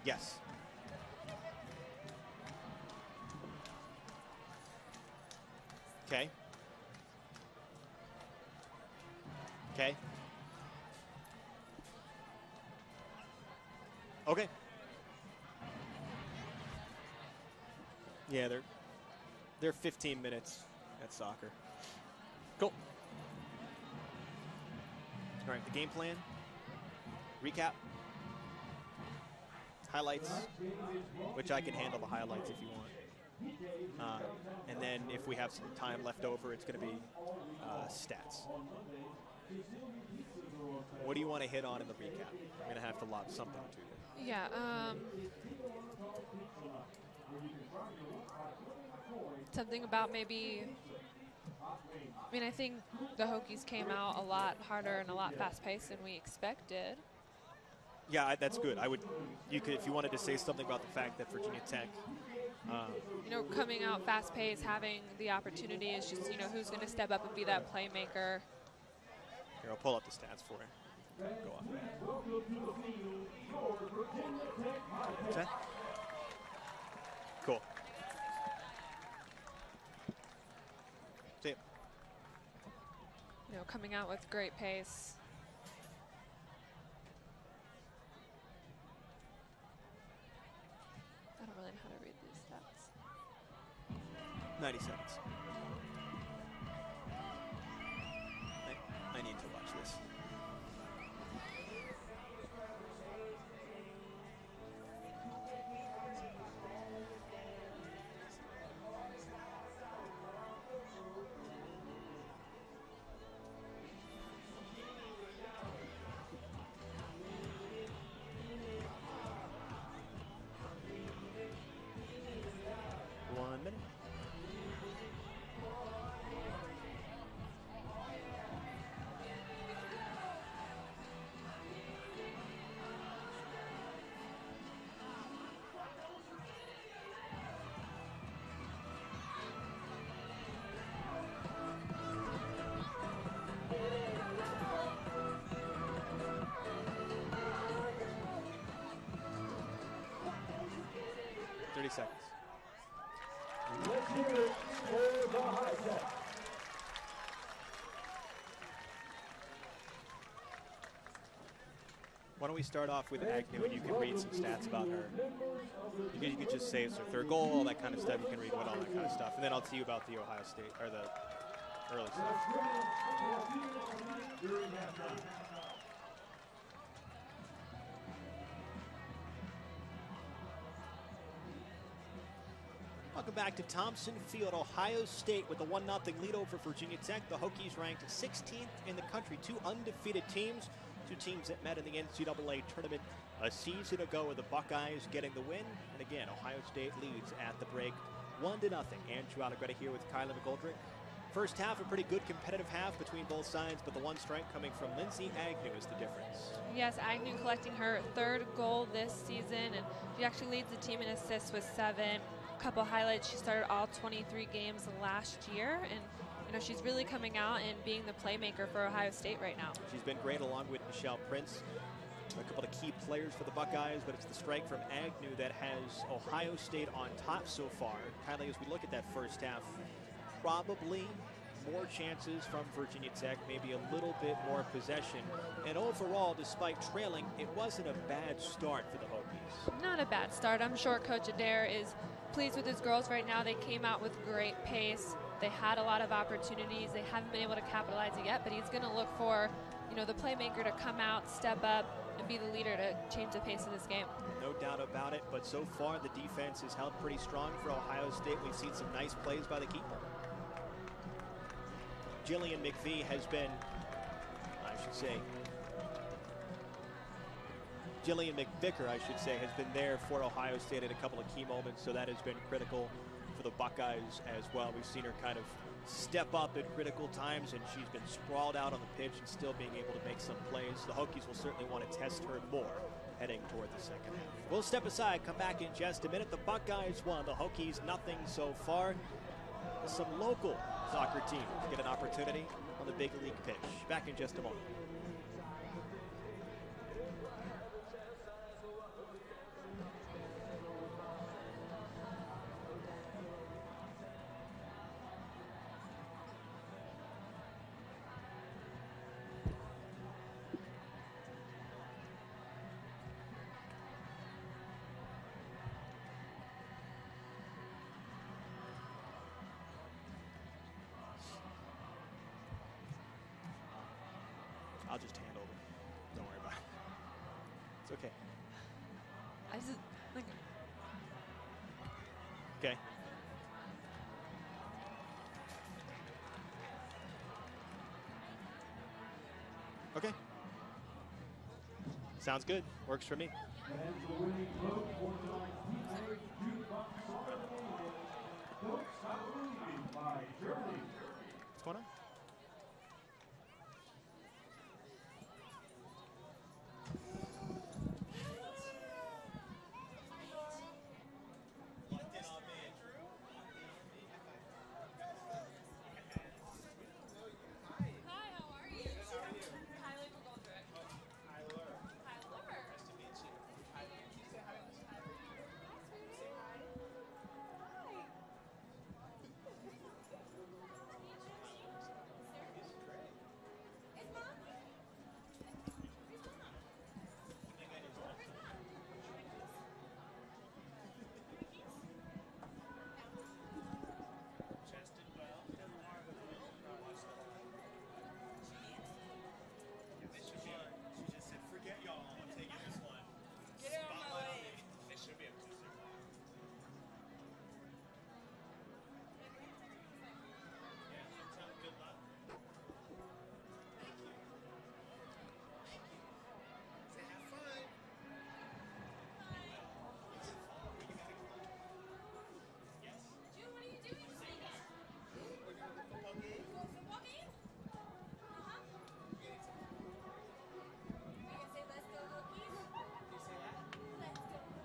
Yes. Okay. Okay. Okay. Yeah, they're 15 minutes at soccer. Cool. All right, the game plan. Recap. Highlights, which I can handle the highlights if you want. And then if we have some time left over, it's going to be stats. What do you want to hit on in the recap? I'm going to have to lob something to you. Yeah, something about maybe, I mean, I think the Hokies came out a lot harder and a lot fast-paced than we expected. Yeah, that's good. You could, if you wanted to say something about the fact that Virginia Tech, you know, coming out fast-paced, having the opportunity is just, you know, who's going to step up and be that playmaker. Here, I'll pull up the stats for you. Go on. Okay. Cool. See it. You know, coming out with great pace. I don't really know how to read these stats. 90 seconds. I need to watch this. Seconds. Let's hear it for the high tech. Why don't we start off with Agnew, and you can read some stats about her. You could just say it's her third goal, all that kind of stuff. You can read all that kind of stuff, and then I'll tell you about the Ohio State or the early stuff. Welcome back to Thompson Field. Ohio State with a 1-0 lead over Virginia Tech. The Hokies ranked 16th in the country. Two undefeated teams. Two teams that met in the NCAA tournament a season ago, with the Buckeyes getting the win. And again, Ohio State leads at the break 1-0. Andrew Allegretti here with Kyla McGoldrick. First half, a pretty good competitive half between both sides, but the one strike coming from Lindsay Agnew is the difference. Yes, Agnew collecting her third goal this season, and she actually leads the team in assists with 7. Couple highlights: she started all 23 games last year, and you know, she's really coming out and being the playmaker for Ohio State right now. She's been great along with Michelle Prince, a couple of key players for the Buckeyes, but it's the strike from Agnew that has Ohio State on top so far. Kylie, as we look at that first half, probably more chances from Virginia Tech, maybe a little bit more possession, and overall, despite trailing, it wasn't a bad start for the Hokies. Not a bad start. I'm sure Coach Adair is pleased with his girls right now. They came out with great pace. They had a lot of opportunities. They haven't been able to capitalize it yet, but he's going to look for the playmaker to come out, step up, and be the leader to change the pace of this game. No doubt about it, but so far the defense has held pretty strong for Ohio State. We've seen some nice plays by the keeper. Jillian McVie has been, Jillian McVicker, has been there for Ohio State at a couple of key moments, so that has been critical for the Buckeyes as well. We've seen her kind of step up at critical times, and she's been sprawled out on the pitch and still being able to make some plays. The Hokies will certainly want to test her more heading toward the second half. We'll step aside, come back in just a minute. The Buckeyes won, the Hokies nothing so far. Some local soccer teams get an opportunity on the big league pitch. Back in just a moment. I'll just hand over. Don't worry about it. It's okay. I just like. Okay. Okay. Sounds good. Works for me. And the winning coach for tonight's PGA Jukebox Soccer Game, Coach Saluti by Germany. What's going on?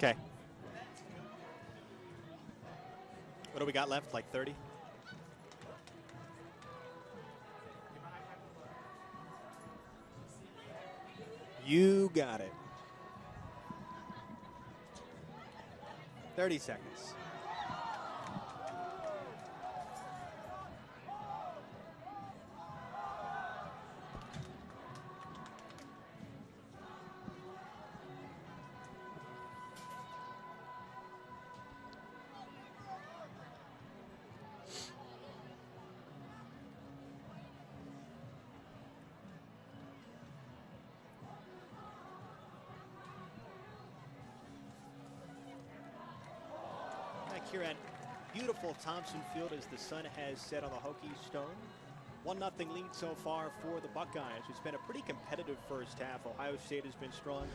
Okay. What do we got left? Like 30? You got it. 30 seconds. Here at beautiful Thompson Field as the sun has set on the Hokies stone. 1-0 lead so far for the Buckeyes. It's been a pretty competitive first half. Ohio State has been strong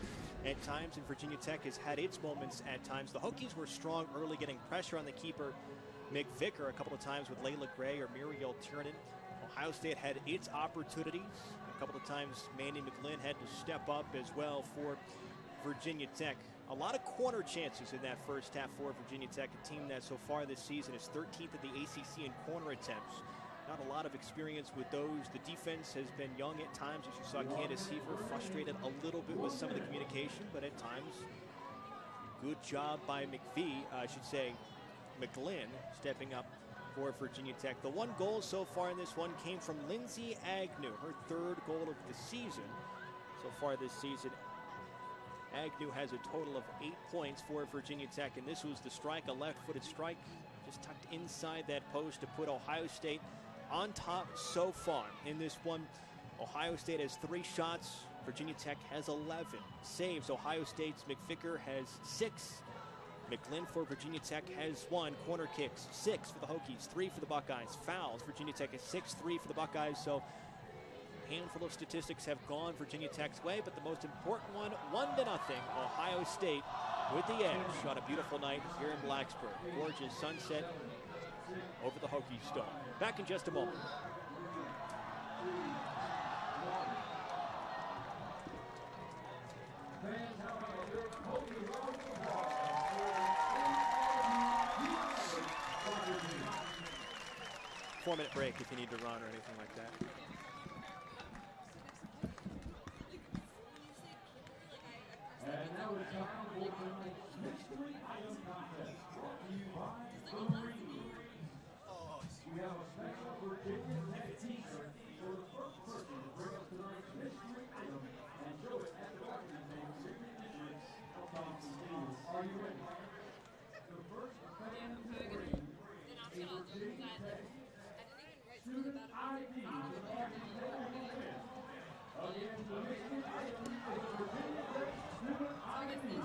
at times, and Virginia Tech has had its moments at times. The Hokies were strong early, getting pressure on the keeper, McVicker, a couple of times with Layla Gray or Muriel Tiernan. Ohio State had its opportunities. A couple of times Mandy McGlynn had to step up as well for Virginia Tech. A lot of corner chances in that first half for Virginia Tech, a team that so far this season is 13th in the ACC in corner attempts. Not a lot of experience with those. The defense has been young at times, as you saw Candace Seaver frustrated a little bit with some of the communication, but at times, good job by McGlynn stepping up for Virginia Tech. The one goal so far in this one came from Lindsay Agnew, her third goal of the season. So far this season, Agnew has a total of 8 points for Virginia Tech, and this was the strike, a left-footed strike, just tucked inside that post to put Ohio State on top so far in this one. Ohio State has 3 shots. Virginia Tech has 11 saves. Ohio State's McVicker has 6. McGlynn for Virginia Tech has 1. Corner kicks, 6 for the Hokies, 3 for the Buckeyes. Fouls, Virginia Tech is 6, 3 for the Buckeyes. So a handful of statistics have gone Virginia Tech's way, but the most important one, 1-0. Ohio State with the edge on a beautiful night here in Blacksburg. Gorgeous sunset over the Hokies Dome. Back in just a moment. Four-minute break if you need to run or anything like that. And now it's time for tonight's mystery item contest, brought to you by Furry Movies. We have a special Virginia Tech t-shirt for the first person to bring us tonight's mystery item and show it at the documenting secret edition of Thompson Steel. Are you ready? The first fan to bring a Virginia Tech student ID to the documenting event. Again, the mystery item is a Virginia Tech student ID.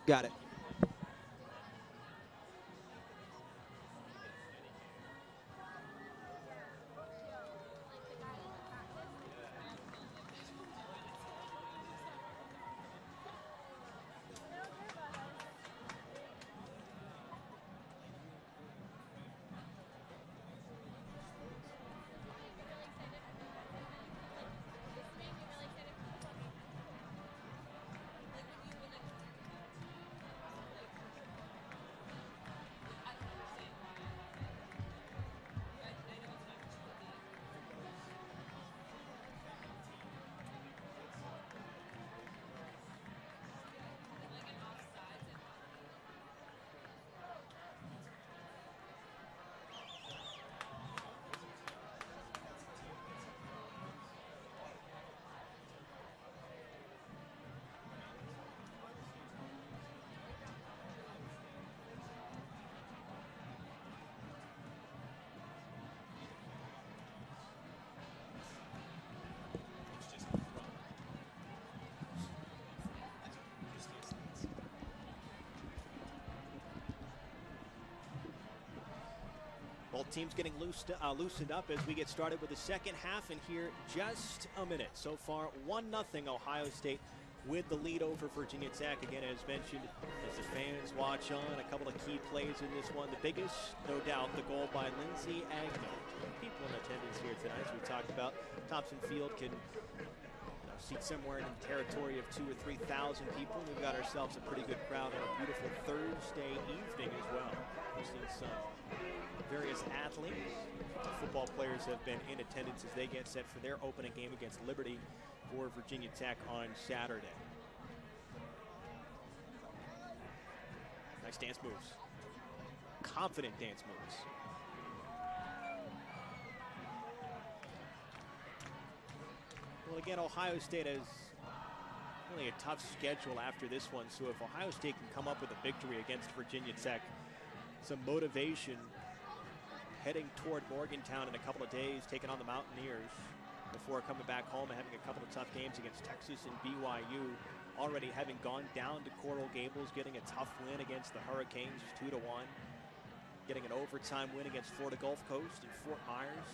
Got it. Both teams getting loosened up as we get started with the second half, and here just a minute. So far, 1-0 Ohio State with the lead over Virginia Tech. Again, as mentioned, as the fans watch on, a couple of key plays in this one. The biggest, no doubt, the goal by Lindsay Agnew. People in attendance here tonight, as we talked about. Thompson Field can seat somewhere in the territory of 2,000 or 3,000 people. We've got ourselves a pretty good crowd on a beautiful Thursday evening as well. We've seen some various athletes. Football players have been in attendance as they get set for their opening game against Liberty for Virginia Tech on Saturday. Nice dance moves. Confident dance moves. Well, again, Ohio State has really a tough schedule after this one, so if Ohio State can come up with a victory against Virginia Tech, some motivation heading toward Morgantown in a couple of days, taking on the Mountaineers before coming back home and having a couple of tough games against Texas and BYU, already having gone down to Coral Gables, getting a tough win against the Hurricanes, 2-1, getting an overtime win against Florida Gulf Coast and Fort Myers.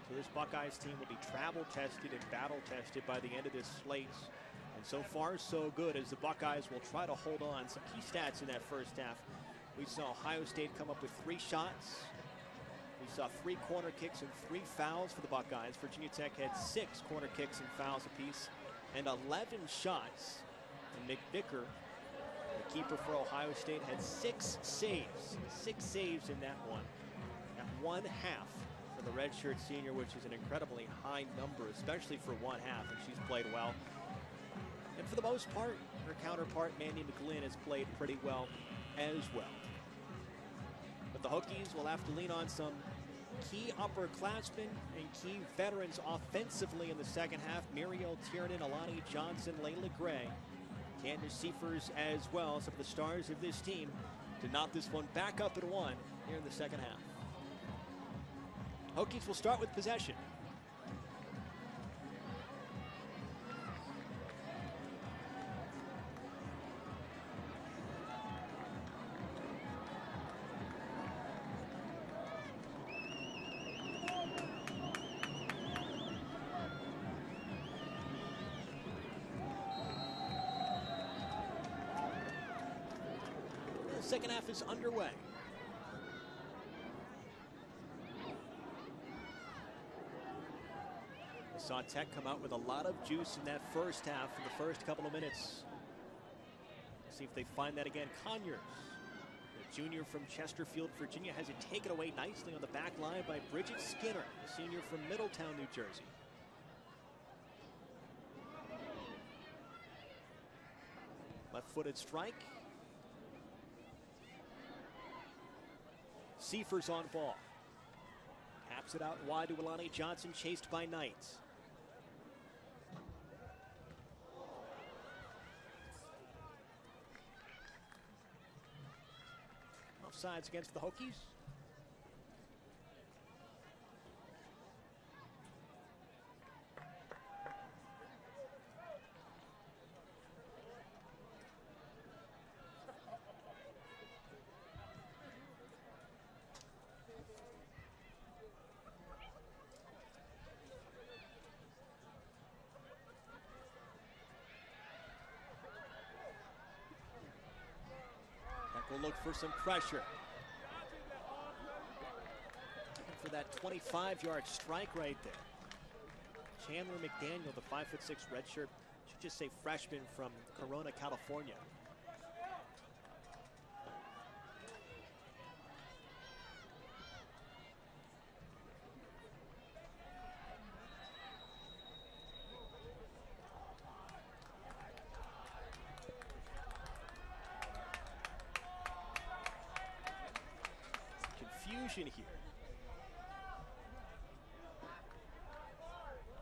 So this Buckeyes team will be travel tested and battle tested by the end of this slate. And so far, so good, as the Buckeyes will try to hold on. Some key stats in that first half. We saw Ohio State come up with 3 shots. We saw 3 corner kicks and 3 fouls for the Buckeyes. Virginia Tech had 6 corner kicks and fouls apiece and 11 shots. And Nick Vicker, the keeper for Ohio State, had 6 saves. 6 saves in that one. At 1/2 for the redshirt senior, which is an incredibly high number, especially for 1/2, and she's played well. And for the most part, her counterpart, Mandy McGlynn, has played pretty well as well. But the Hokies will have to lean on some key upperclassmen and key veterans offensively in the second half. Muriel Tiernan, Alani Johnson, Layla Gray, Candace Seifers as well, some of the stars of this team, to knock this one back up at 1 here in the second half. Hokies will start with possession. Second half is underway. We saw Tech come out with a lot of juice in that first half for the first couple of minutes. See if they find that again. Conyers, the junior from Chesterfield, Virginia, has it taken away nicely on the back line by Bridget Skinner, the senior from Middletown, New Jersey. Left-footed strike. Seifers on ball. Taps it out wide to Alani Johnson, chased by Knight. Offsides against the Hokies. Will look for some pressure. And for that 25-yard strike right there. Chandler McDaniel, the 5'6" redshirt, should just say freshman from Corona, California. Here.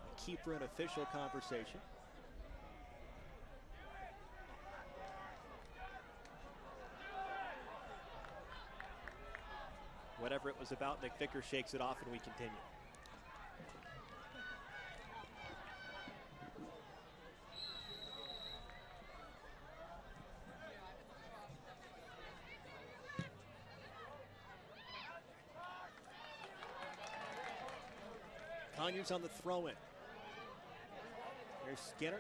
A keeper in official conversation. Whatever it was about, Nick Vicker shakes it off and we continue. Conyers on the throw-in. There's Skinner.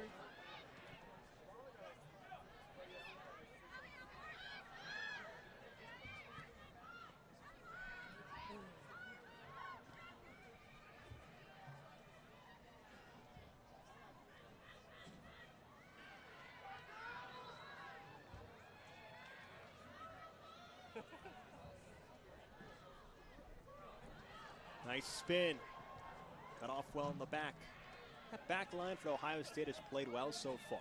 Nice spin. Cut off well in the back. That back line for Ohio State has played well so far.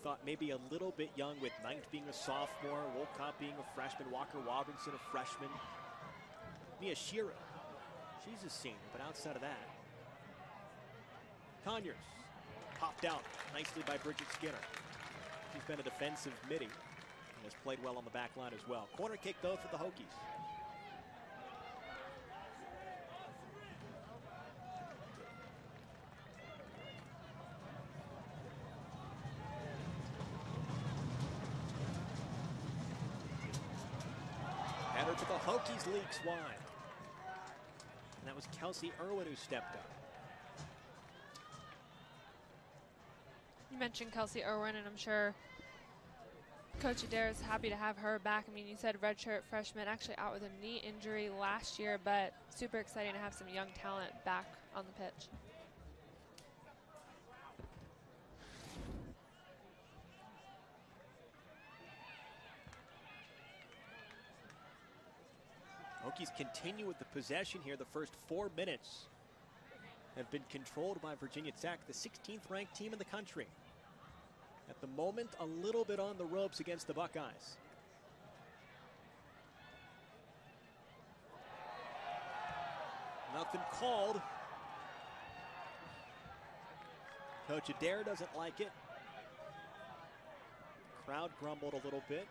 Thought maybe a little bit young with Knight being a sophomore, Wolcott being a freshman, Walker Robinson a freshman. Miyashiro, she's a senior, but outside of that. Conyers popped out nicely by Bridget Skinner. She's been a defensive midi and has played well on the back line as well. Corner kick though for the Hokies. Header to the Hokies, leaks wide. And that was Kelsey Irwin who stepped up. You mentioned Kelsey Irwin, and I'm sure Coach Adair is happy to have her back. I mean, you said redshirt freshman, actually out with a knee injury last year, but super exciting to have some young talent back on the pitch. Hokies continue with the possession here. The first 4 minutes have been controlled by Virginia Tech, the 16th ranked team in the country. At the moment, a little bit on the ropes against the Buckeyes. Nothing called. Coach Adair doesn't like it. Crowd grumbled a little bit.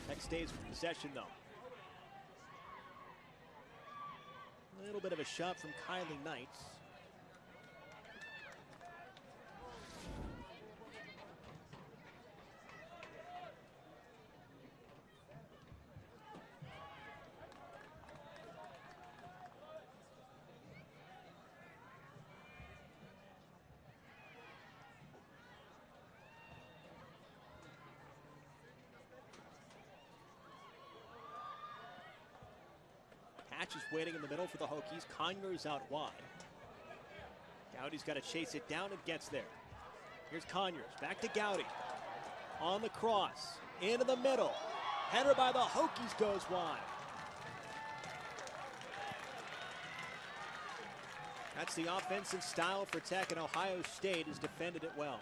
Tech stays with possession though. A little bit of a shot from Kylie Knight. Hatch is waiting in the middle for the Hokies. Conyers out wide. Gowdy's got to chase it down and gets there. Here's Conyers, back to Gowdy. On the cross, into the middle. Header by the Hokies goes wide. That's the offensive style for Tech, and Ohio State has defended it well.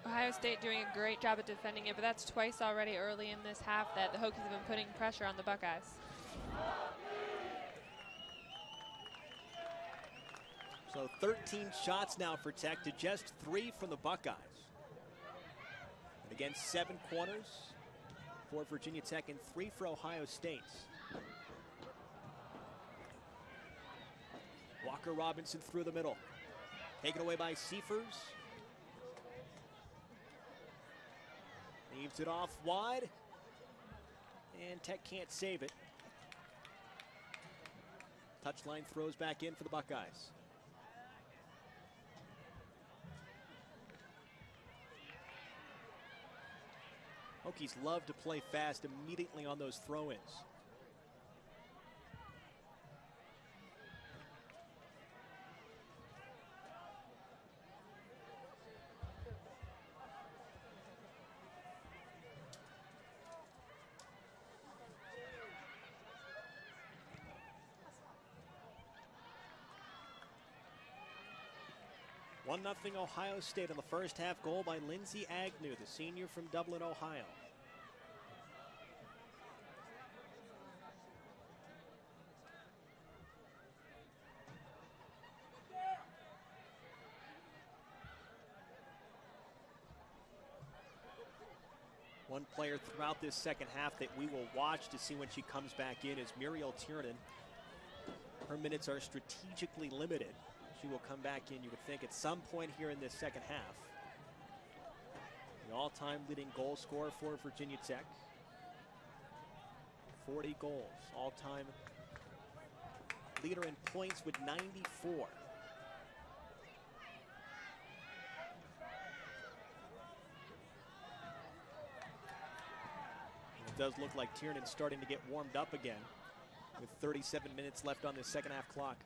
Ohio State doing a great job at defending it, but that's twice already early in this half that the Hokies have been putting pressure on the Buckeyes. So 13 shots now for Tech to just 3 from the Buckeyes. And again, 7 corners for Virginia Tech and 3 for Ohio State. Walker Robinson through the middle. Taken away by Seifers. Leaves it off wide. And Tech can't save it. Touchline throws back in for the Buckeyes. Hokies love to play fast immediately on those throw-ins. One 0 Ohio State on the first half. Goal by Lindsay Agnew, the senior from Dublin, Ohio. One player throughout this second half that we will watch to see when she comes back in is Muriel Tiernan. Her minutes are strategically limited. She will come back in, you would think, at some point here in this second half. The all-time leading goal scorer for Virginia Tech. 40 goals, all-time leader in points with 94. It does look like Tiernan's starting to get warmed up again. with 37 minutes left on the second half clock.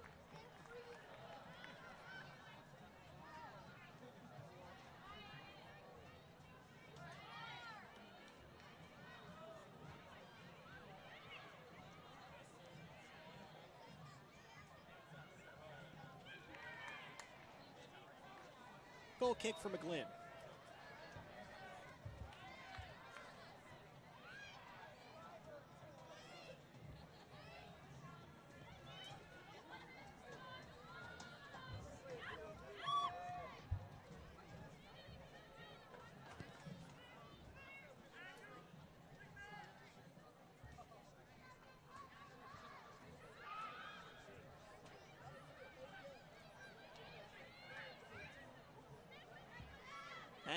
Goal kick for McGlynn.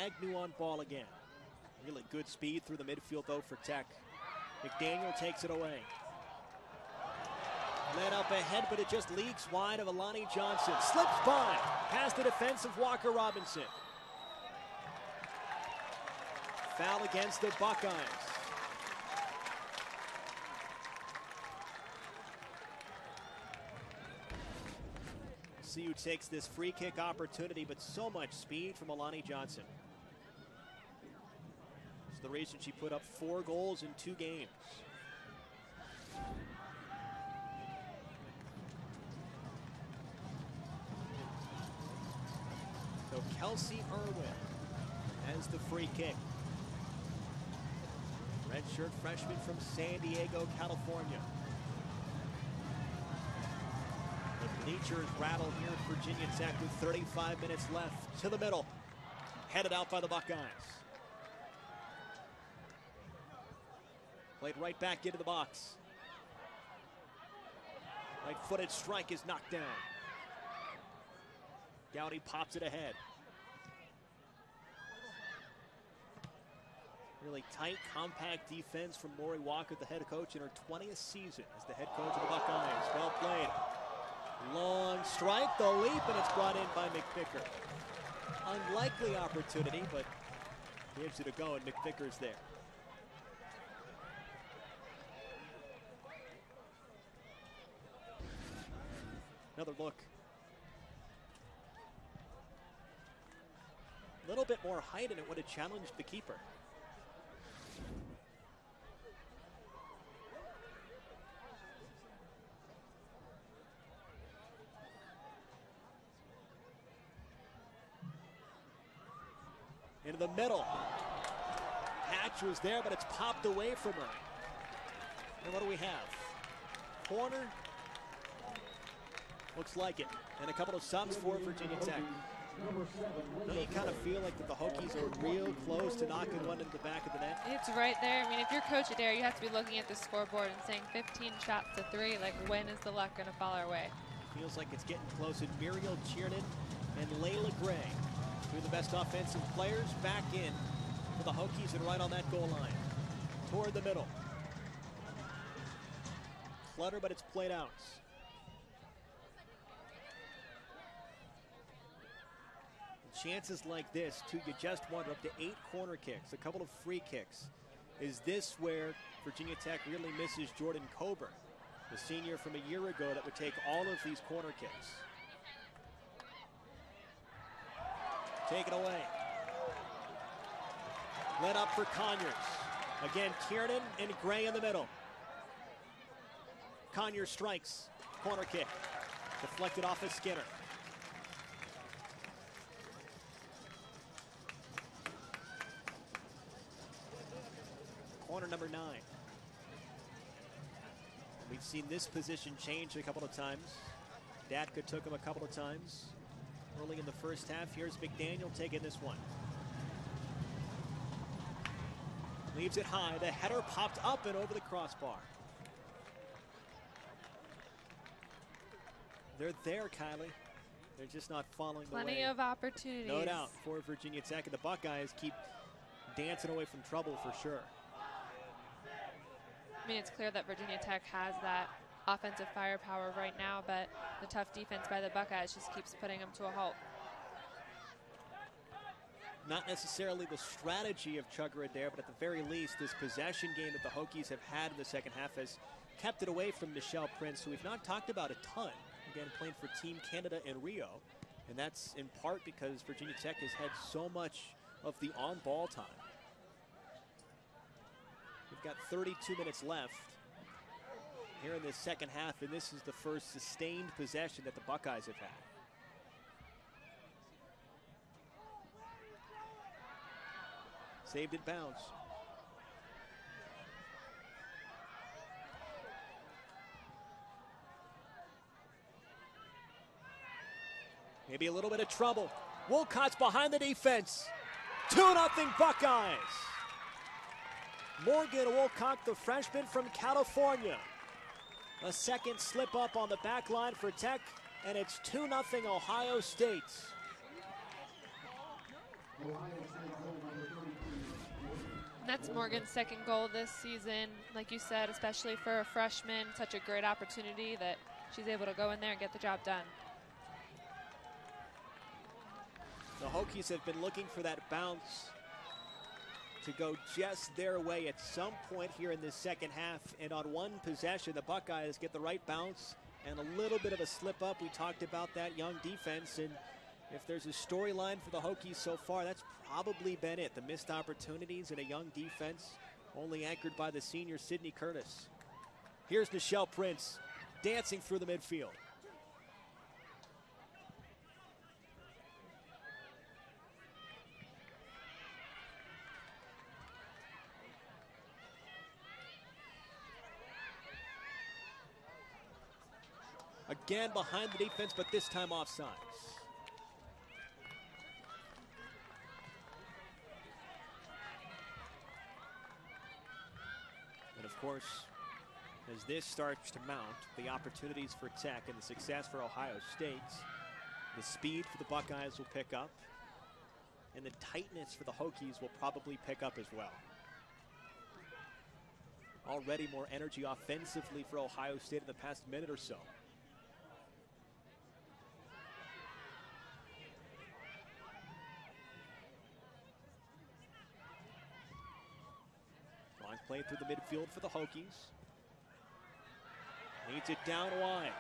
Agnew on ball again. Really good speed through the midfield, though, for Tech. McDaniel takes it away. Led up ahead, but it just leaks wide of Alani Johnson. Slips by past the defense of Walker Robinson. Foul against the Buckeyes. CU takes this free kick opportunity, but so much speed from Alani Johnson. It's the reason she put up 4 goals in 2 games. So Kelsey Irwin has the free kick. Redshirt freshman from San Diego, California. The bleachers rattle here at Virginia Tech with 35 minutes left. To the middle. Headed out by the Buckeyes. Played right back into the box. Right-footed strike is knocked down. Gowdy pops it ahead. Really tight, compact defense from Lori Walker, the head coach, in her 20th season as the head coach of the Buckeyes. Well played. Long strike, the leap, and it's brought in by McVicker. Unlikely opportunity, but gives it a go, and McVicker's there. Another look. A little bit more height, and it would have challenged the keeper. Into the middle. Hatch was there, but it's popped away from her. And what do we have? Corner. Looks like it. And a couple of subs for Virginia Tech. Don't you kind of feel like that the Hokies are real close to knocking one into the back of the net? It's right there. I mean, if you're Coach Adair, you have to be looking at the scoreboard and saying 15 shots to 3. Like, when is the luck going to fall our way? Feels like it's getting close. And Muriel Tiernan and Layla Gray, two of the best offensive players, back in for the Hokies and right on that goal line. Toward the middle. Clutter, but it's played out. Chances like this, too, you just wonder, up to 8 corner kicks, a couple of free kicks. Is this where Virginia Tech really misses Jordan Coburn, the senior from a year ago that would take all of these corner kicks? Take it away. Let up for Conyers. Again, Kiernan and Gray in the middle. Conyers strikes. Corner kick. Deflected off of Skinner. Corner number 9. We've seen this position change a couple of times. Datka took him a couple of times early in the first half. Here's McDaniel taking this one. Leaves it high. The header popped up and over the crossbar. They're there, Kylie. They're just not following the way. Plenty of opportunities. No doubt for Virginia Tech, and the Buckeyes keep dancing away from trouble for sure. I mean, it's clear that Virginia Tech has that offensive firepower right now, but the tough defense by the Buckeyes just keeps putting them to a halt. Not necessarily the strategy of Chugger Adair, but at the very least, this possession game that the Hokies have had in the second half has kept it away from Nichelle Prince, who we've not talked about a ton. Again, playing for Team Canada in Rio. And that's in part because Virginia Tech has had so much of the on-ball time. We've got 32 minutes left here in this second half, and this is the first sustained possession that the Buckeyes have had. Saved in bounds. Maybe a little bit of trouble. Wolcott's behind the defense. 2-0 Buckeyes. Morgan Wolcott, the freshman from California. A second slip up on the back line for Tech, and it's 2-0 Ohio State. That's Morgan's second goal this season. Like you said, especially for a freshman, such a great opportunity that she's able to go in there and get the job done. The Hokies have been looking for that bounce to go just their way at some point here in this second half. And on one possession, the Buckeyes get the right bounce and a little bit of a slip up. We talked about that young defense, and if there's a storyline for the Hokies so far, that's probably been it. The missed opportunities and a young defense, only anchored by the senior Sydney Curtis. Here's Nichelle Prince dancing through the midfield. Again behind the defense, but this time offsides. And of course, as this starts to mount, the opportunities for Tech and the success for Ohio State, the speed for the Buckeyes will pick up, and the tightness for the Hokies will probably pick up as well. Already more energy offensively for Ohio State in the past minute or so. Play through the midfield for the Hokies. Needs it down wide.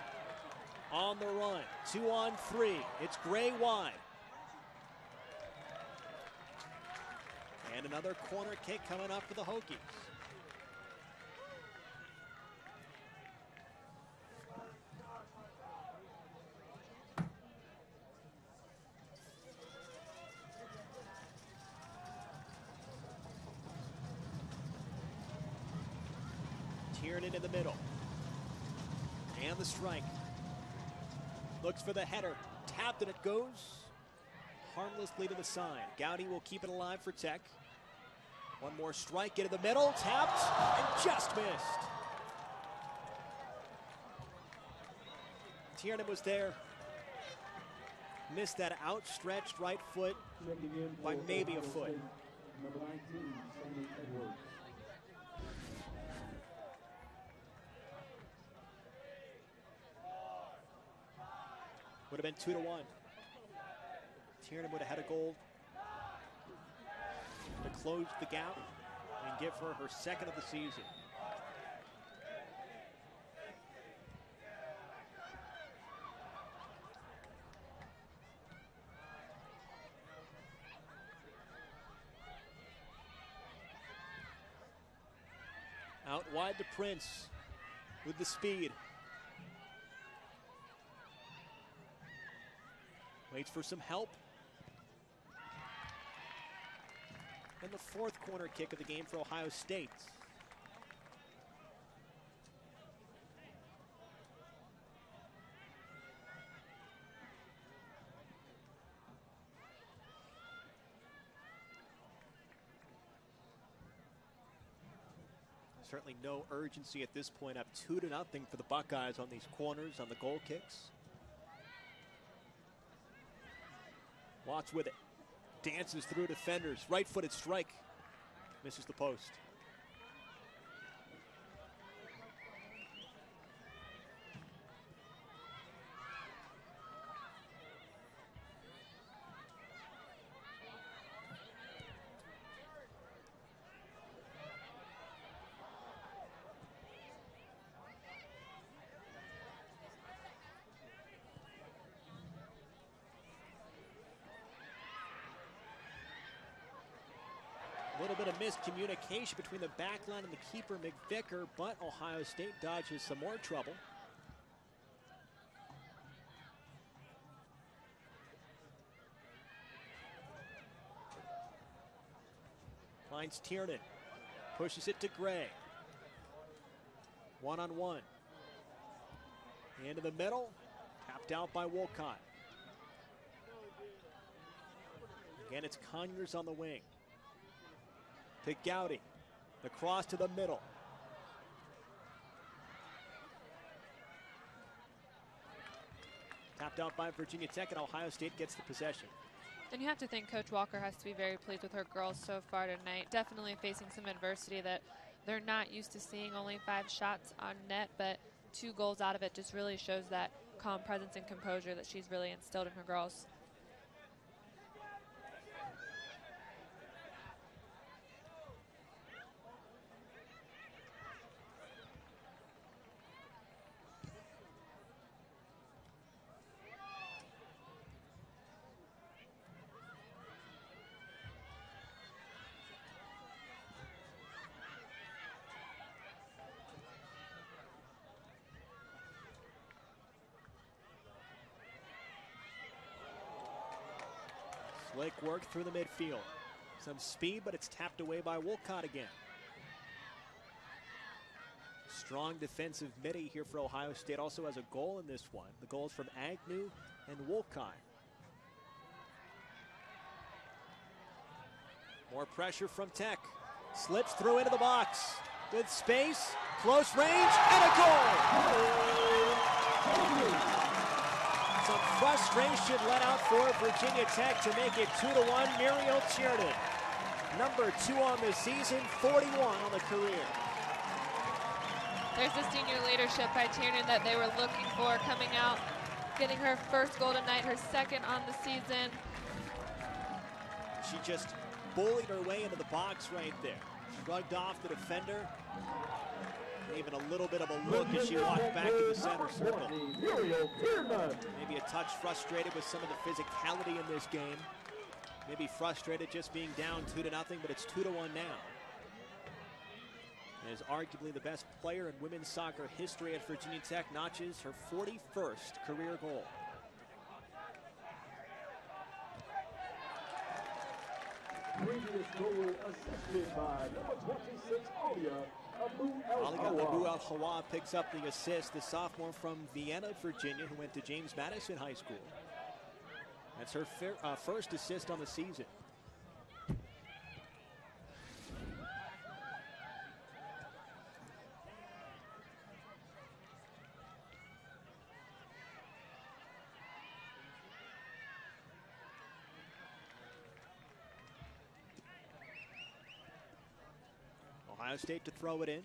On the run. 2-on-3. It's Gray wide. And another corner kick coming up for the Hokies. Tiernan in the middle. And the strike. Looks for the header. Tapped and it goes harmlessly to the side. Gowdy will keep it alive for Tech. One more strike, get in the middle, tapped, and just missed. Tiernan was there. Missed that outstretched right foot by maybe a foot. Number 19, Sammy Edwards. Would have been 2-1. Tiernan would have had a goal to close the gap and give her her second of the season. Out wide to Prince with the speed. Waits for some help. And the fourth corner kick of the game for Ohio State. Certainly no urgency at this point. Up 2-0 for the Buckeyes on these corners, on the goal kicks. Watts with it. Dances through defenders. Right-footed strike. Misses the post. little bit of miscommunication between the back line and the keeper, McVicker, but Ohio State dodges some more trouble. Finds Tiernan, pushes it to Gray. One-on-one. Into the middle, tapped out by Wolcott. Again, it's Conyers on the wing. To Gowdy, the cross to the middle. Tapped out by Virginia Tech, and Ohio State gets the possession. And you have to think Coach Walker has to be very pleased with her girls so far tonight. Definitely facing some adversity that they're not used to seeing. Only 5 shots on net, but 2 goals out of it just really shows that calm presence and composure that she's really instilled in her girls. Slick work through the midfield. Some speed, but it's tapped away by Wolcott again. Strong defensive midi here for Ohio State. Also has a goal in this one. The goals from Agnew and Wolcott. More pressure from Tech. Slips through into the box. With space, close range, and a goal! Some frustration let out for Virginia Tech to make it 2-1. Muriel Tiernan, number 2 on the season, 41 on the career. There's the senior leadership by Tiernan that they were looking for coming out, getting her first goal tonight, her second on the season. She just bullied her way into the box right there. Shrugged off the defender. Even a little bit of a look as she walked back to the center circle. Maybe a touch frustrated with some of the physicality in this game. Maybe frustrated just being down 2-0, but it's 2-1 now. And is arguably the best player in women's soccer history at Virginia Tech, notches her 41st career goal. Previous goal assisted by number 26, Alia Abu Al-Hawa picks up the assist, the sophomore from Vienna, Virginia, who went to James Madison High School. That's her first assist on the season. Ohio State to throw it in.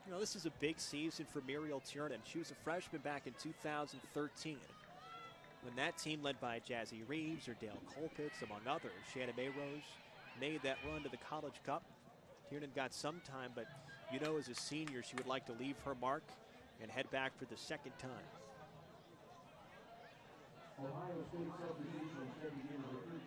You know, this is a big season for Muriel Tiernan. She was a freshman back in 2013. When that team led by Jazzy Reeves or Dale Colpitts, among others, Shannon Mayrose, made that run to the College Cup. Tiernan got some time, but you know as a senior she would like to leave her mark and head back for the second time. Ohio State substitution checking in number 13.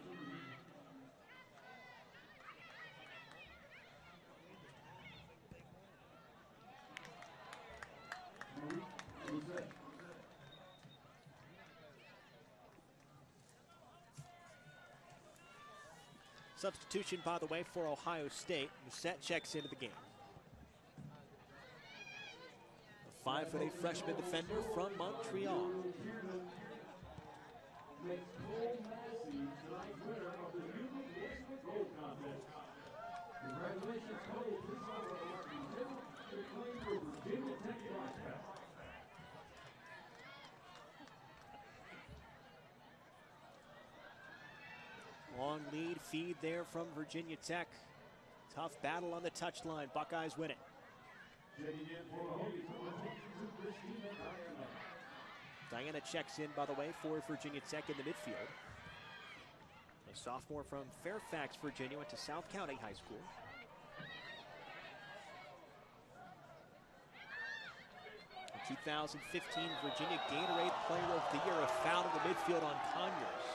Substitution, by the way, for Ohio State. Musette checks into the game. A 5'8" freshman defender from Montreal. Makes Cole Massey tonight's winner of the Newman Basement Goal Contest. Congratulations, Cole. Please follow our representative to claim your Virginia Tech broadcast. Long lead feed there from Virginia Tech. Tough battle on the touchline. Buckeyes win it. Diana checks in, by the way, for Virginia Tech in the midfield. A sophomore from Fairfax, Virginia, went to South County High School. 2015 Virginia Gatorade Player of the Year, a foul in the midfield on Conyers.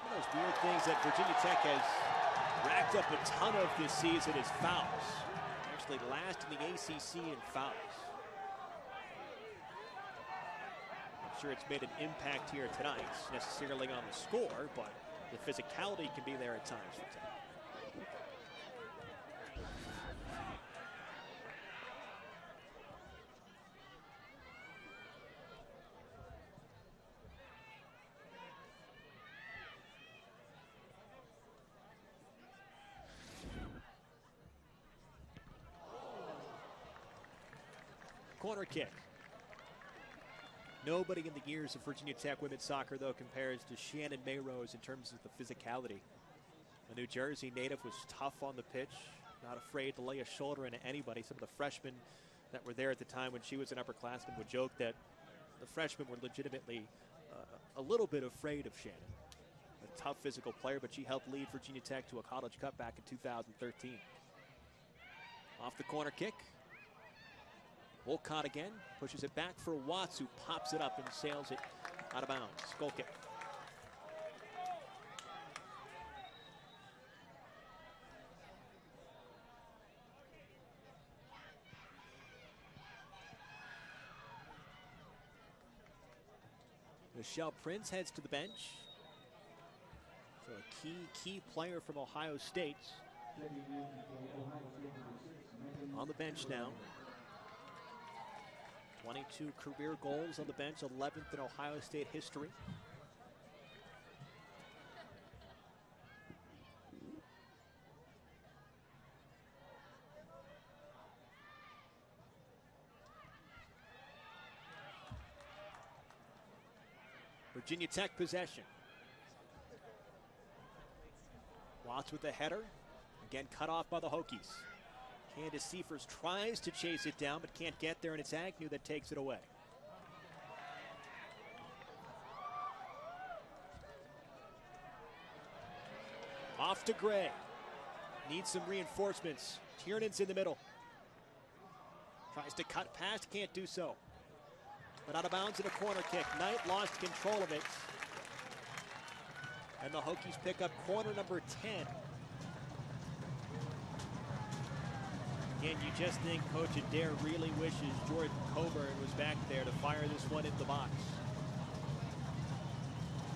One of those weird things that Virginia Tech has racked up a ton of this season is fouls. Actually last in the ACC in fouls. I'm sure it's made an impact here tonight, necessarily on the score, but the physicality can be there at times for Tech. Corner kick. Nobody in the years of Virginia Tech women's soccer, though, compares to Shannon Mayrose in terms of the physicality. A New Jersey native, was tough on the pitch, not afraid to lay a shoulder into anybody. Some of the freshmen that were there at the time when she was an upperclassman would joke that the freshmen were legitimately a little bit afraid of Shannon. A tough physical player, but she helped lead Virginia Tech to a College Cup back in 2013. Off the corner kick. Wolcott again, pushes it back for Watts, who pops it up and sails it out of bounds. Goal kick. Michelle Prince heads to the bench. So a key player from Ohio State on the bench now. 22 career goals on the bench, 11th in Ohio State history. Virginia Tech possession. Watts with the header. Again cut off by the Hokies. Candace Seifers tries to chase it down, but can't get there, and it's Agnew that takes it away. Off to Gray. Needs some reinforcements. Tiernan's in the middle. Tries to cut past, can't do so. But out of bounds in a corner kick. Knight lost control of it. And the Hokies pick up corner number 10. Again, you just think Coach Adair really wishes Jordan Coburn was back there to fire this one in the box.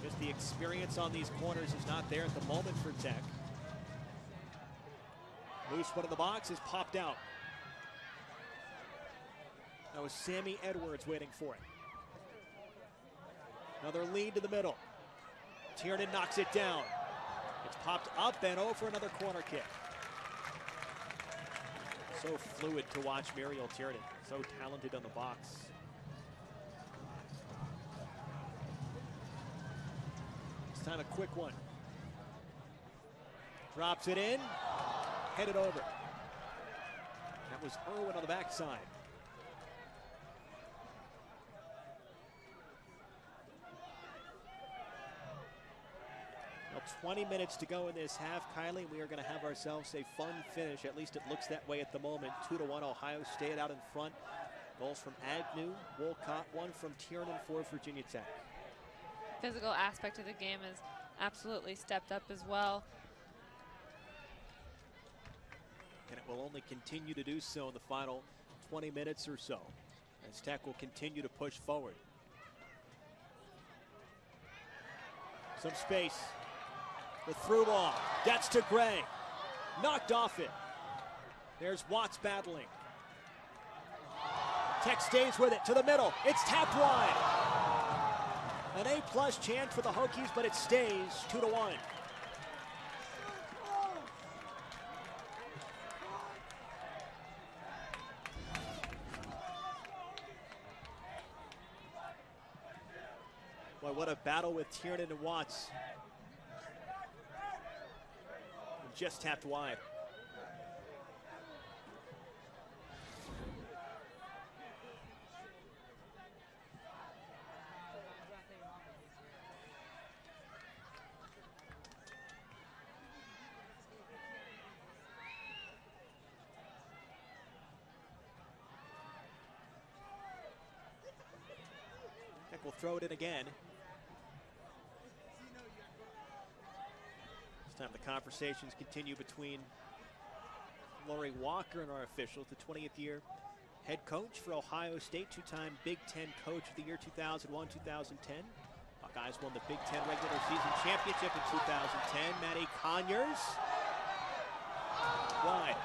Just the experience on these corners is not there at the moment for Tech. Loose one in the box is popped out. That was Sammy Edwards waiting for it. Another lead to the middle. Tiernan knocks it down. It's popped up and over another corner kick. So fluid to watch Muriel Tiernan. So talented on the box. This time a quick one. Drops it in. Headed over. That was Irwin on the backside. Well, 20 minutes to go in this half, Kylie. We are going to have ourselves a fun finish. At least it looks that way at the moment. 2-1 Ohio State out in front. Goals from Agnew, Wolcott, one from Tiernan for Virginia Tech. Physical aspect of the game has absolutely stepped up as well. And it will only continue to do so in the final 20 minutes or so, as Tech will continue to push forward. Some space. The through ball gets to Gray. Knocked off it. There's Watts battling. Tech stays with it to the middle. It's tapped wide. An A+ chance for the Hokies, but it stays 2-1. Boy, what a battle with Tiernan and Watts. Just tapped wide. Tech will throw it in again. This time the conversations continue between Lori Walker and our officials, the 20th year head coach for Ohio State, two-time Big Ten Coach of the Year 2001-2010. Buckeyes won the Big Ten regular season championship in 2010. Maddie Conyers. Wide.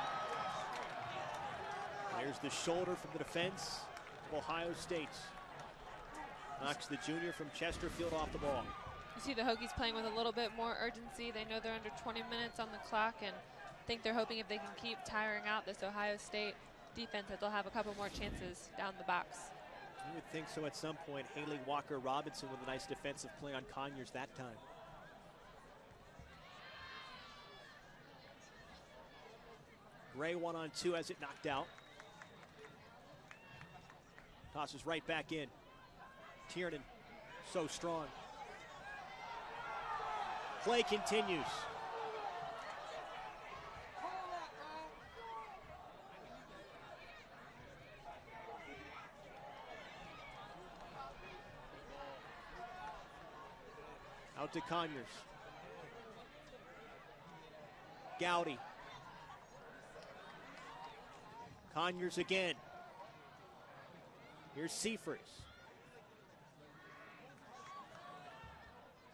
There's the shoulder from the defense of Ohio State. Knocks the junior from Chesterfield off the ball. You see the Hokies playing with a little bit more urgency. They know they're under 20 minutes on the clock, and I think they're hoping if they can keep tiring out this Ohio State defense that they'll have a couple more chances down the box. You would think so at some point. Haley Walker Robinson with a nice defensive play on Conyers that time. Gray 1-on-2 as it knocked out. Tosses right back in. Tiernan, so strong. Play continues. Out to Conyers. Gowdy. Conyers again. Here's Seifers.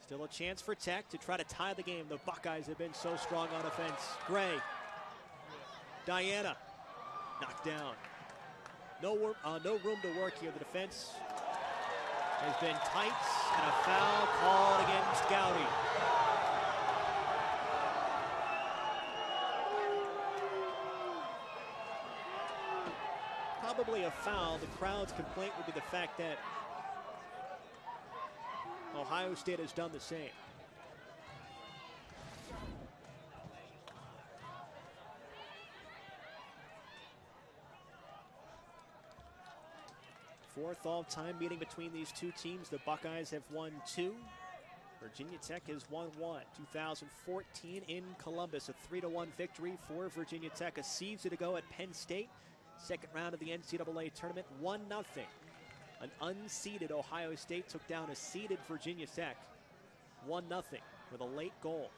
Still a chance for Tech to try to tie the game. The Buckeyes have been so strong on offense. Gray. Diana. Knocked down. No room to work here. The defense has been tight, and a foul called against Gowdy. Probably a foul. The crowd's complaint would be the fact that Ohio State has done the same. Fourth all-time meeting between these two teams. The Buckeyes have won 2. Virginia Tech has won 1. 2014 in Columbus, a 3-1 victory for Virginia Tech. A season ago at Penn State. Second round of the NCAA tournament, 1-0. An unseeded Ohio State took down a seeded Virginia Tech, 1-0 with a late goal.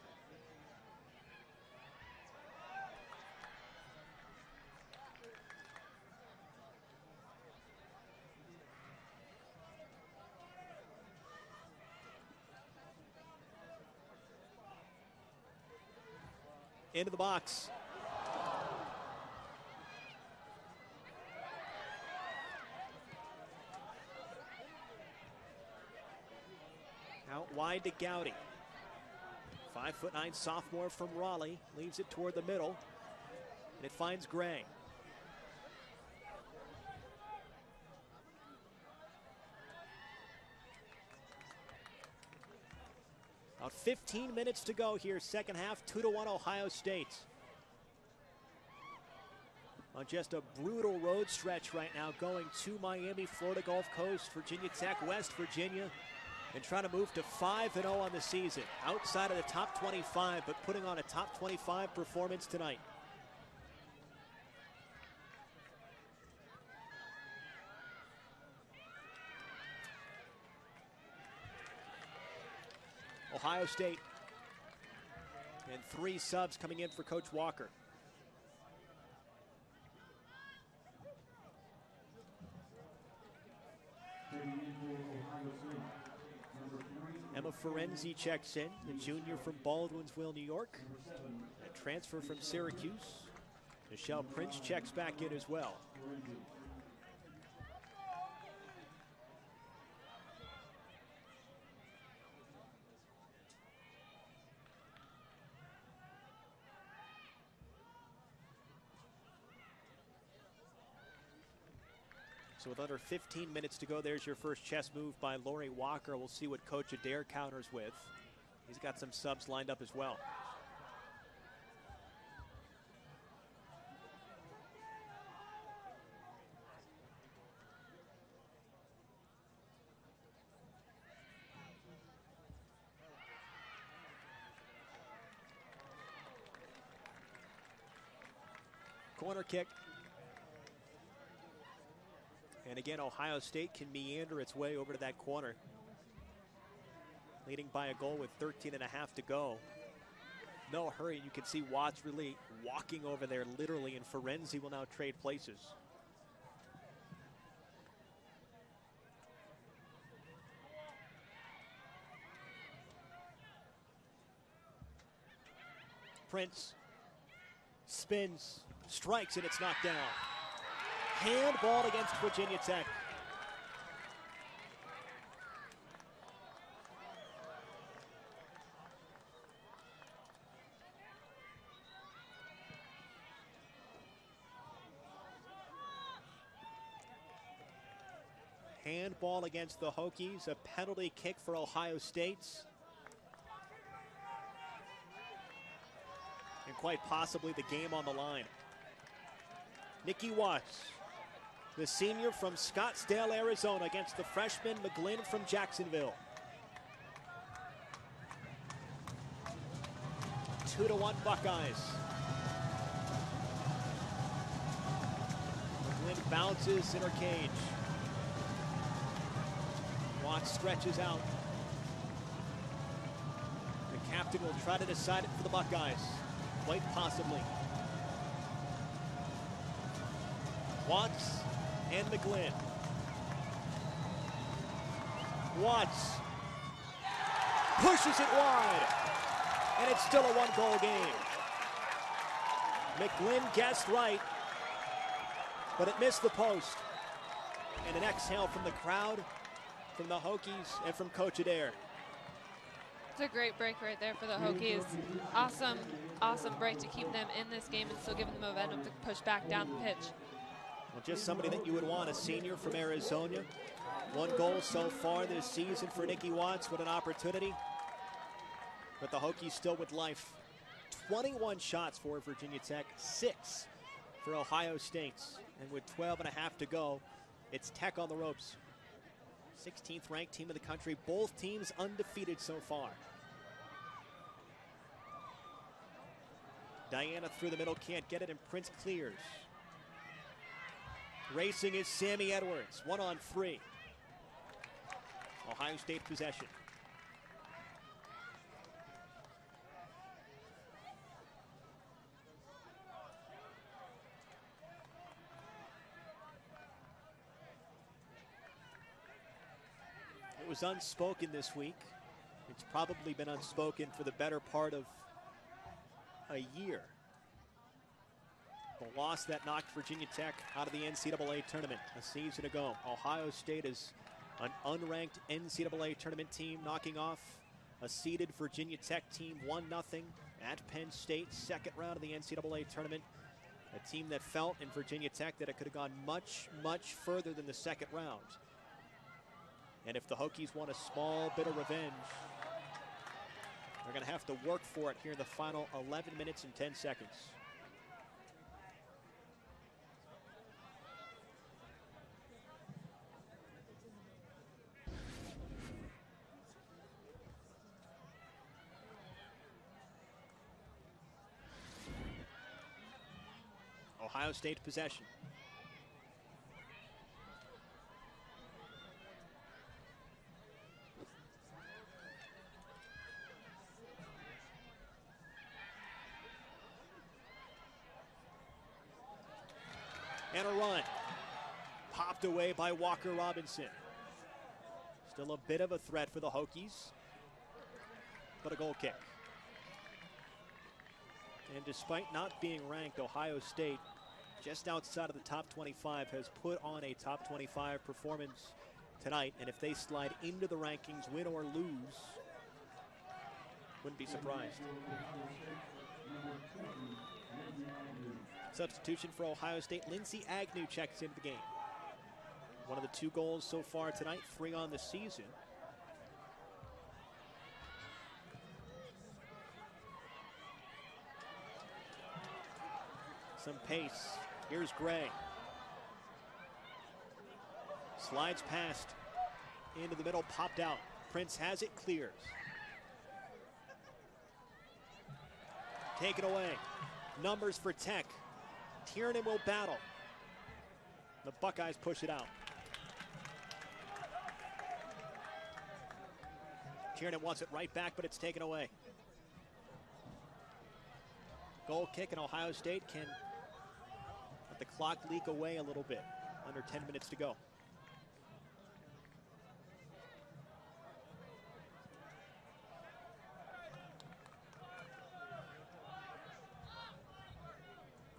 Into the box. Out wide to Gowdy. 5'9" sophomore from Raleigh. Leaves it toward the middle. And it finds Gray. About 15 minutes to go here, second half, 2-1 Ohio State. On just a brutal road stretch right now, going to Miami, Florida Gulf Coast, Virginia Tech, West Virginia, and trying to move to 5-0 on the season. Outside of the top 25, but putting on a top 25 performance tonight. Ohio State, and 3 subs coming in for Coach Walker. Emma Ferenzi checks in, the junior from Baldwinsville, New York. A transfer from Syracuse. Michelle Prince checks back in as well. So with under 15 minutes to go, there's your first chess move by Lori Walker. We'll see what Coach Adair counters with. He's got some subs lined up as well. Corner kick. And again, Ohio State can meander its way over to that corner, leading by a goal with 13 and a half to go. No hurry. You can see Watts really walking over there literally, and Ferenzi will now trade places. Prince spins, strikes, and it's knocked down. Handball against Virginia Tech. Handball against the Hokies, a penalty kick for Ohio State. And quite possibly the game on the line. Nikki Watts, the senior from Scottsdale, Arizona, against the freshman McGlynn from Jacksonville. 2-1 Buckeyes. McGlynn bounces in her cage. Watts stretches out. The captain will try to decide it for the Buckeyes. Quite possibly. Watts and McGlynn. Watts pushes it wide, and it's still a one-goal game. McGlynn guessed right, but it missed the post. And an exhale from the crowd, from the Hokies, and from Coach Adair. It's a great break right there for the Hokies. Awesome, awesome break to keep them in this game and still giving them momentum to push back down the pitch. Well, just somebody that you would want, a senior from Arizona. 1 goal so far this season for Nikki Watts. What an opportunity. But the Hokies still with life. 21 shots for Virginia Tech, 6 for Ohio State. And with 12 and a half to go, it's Tech on the ropes. 16th ranked team in the country. Both teams undefeated so far. Diana through the middle, can't get it, and Prince clears. Racing is Sammy Edwards, 1-on-3. Ohio State possession. It was unspoken this week. It's probably been unspoken for the better part of a year. The loss that knocked Virginia Tech out of the NCAA tournament a season ago. Ohio State is an unranked NCAA tournament team, knocking off a seeded Virginia Tech team 1-0 at Penn State, second round of the NCAA tournament. A team that felt in Virginia Tech that it could have gone much, much further than the second round. And if the Hokies want a small bit of revenge, they're going to have to work for it here in the final 11 minutes and 10 seconds. Ohio State possession. And a run. Popped away by Walker Robinson. Still a bit of a threat for the Hokies, but a goal kick. And despite not being ranked, Ohio State, just outside of the top 25, has put on a top 25 performance tonight. And if they slide into the rankings, win or lose, wouldn't be surprised. Substitution for Ohio State, Lindsay Agnew checks into the game. One of the 2 goals so far tonight, 3 on the season. Some pace. Here's Gray. Slides past. Into the middle, popped out. Prince has it, clears. Taken away. Numbers for Tech. Tiernan will battle. The Buckeyes push it out. Tiernan wants it right back, but it's taken away. Goal kick, and Ohio State can let the clock leak away a little bit. Under 10 minutes to go.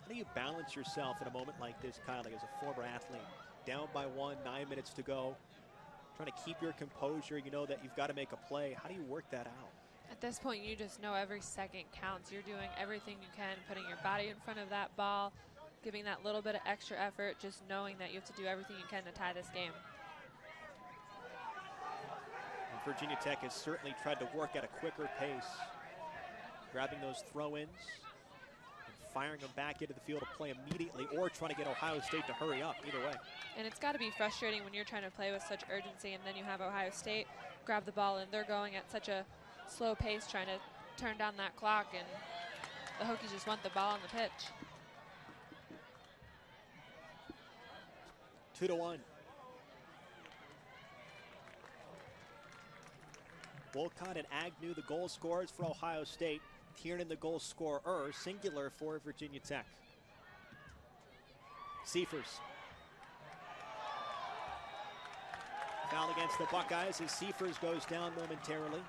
How do you balance yourself in a moment like this, Kylie, as a former athlete? Down by 1, 9 minutes to go. Trying to keep your composure. You know that you've got to make a play. How do you work that out? At this point, you just know every second counts. You're doing everything you can, putting your body in front of that ball, giving that little bit of extra effort, just knowing that you have to do everything you can to tie this game. And Virginia Tech has certainly tried to work at a quicker pace, grabbing those throw-ins and firing them back into the field of play immediately, or trying to get Ohio State to hurry up, either way. And it's got to be frustrating when you're trying to play with such urgency, and then you have Ohio State grab the ball, and they're going at such a slow pace trying to turn down that clock, and the Hokies just want the ball on the pitch. 2-1. Wolcott and Agnew, the goal scorers for Ohio State. Tiernan, the goal scorer, singular for Virginia Tech. Seifers. Foul against the Buckeyes as Seifers goes down momentarily.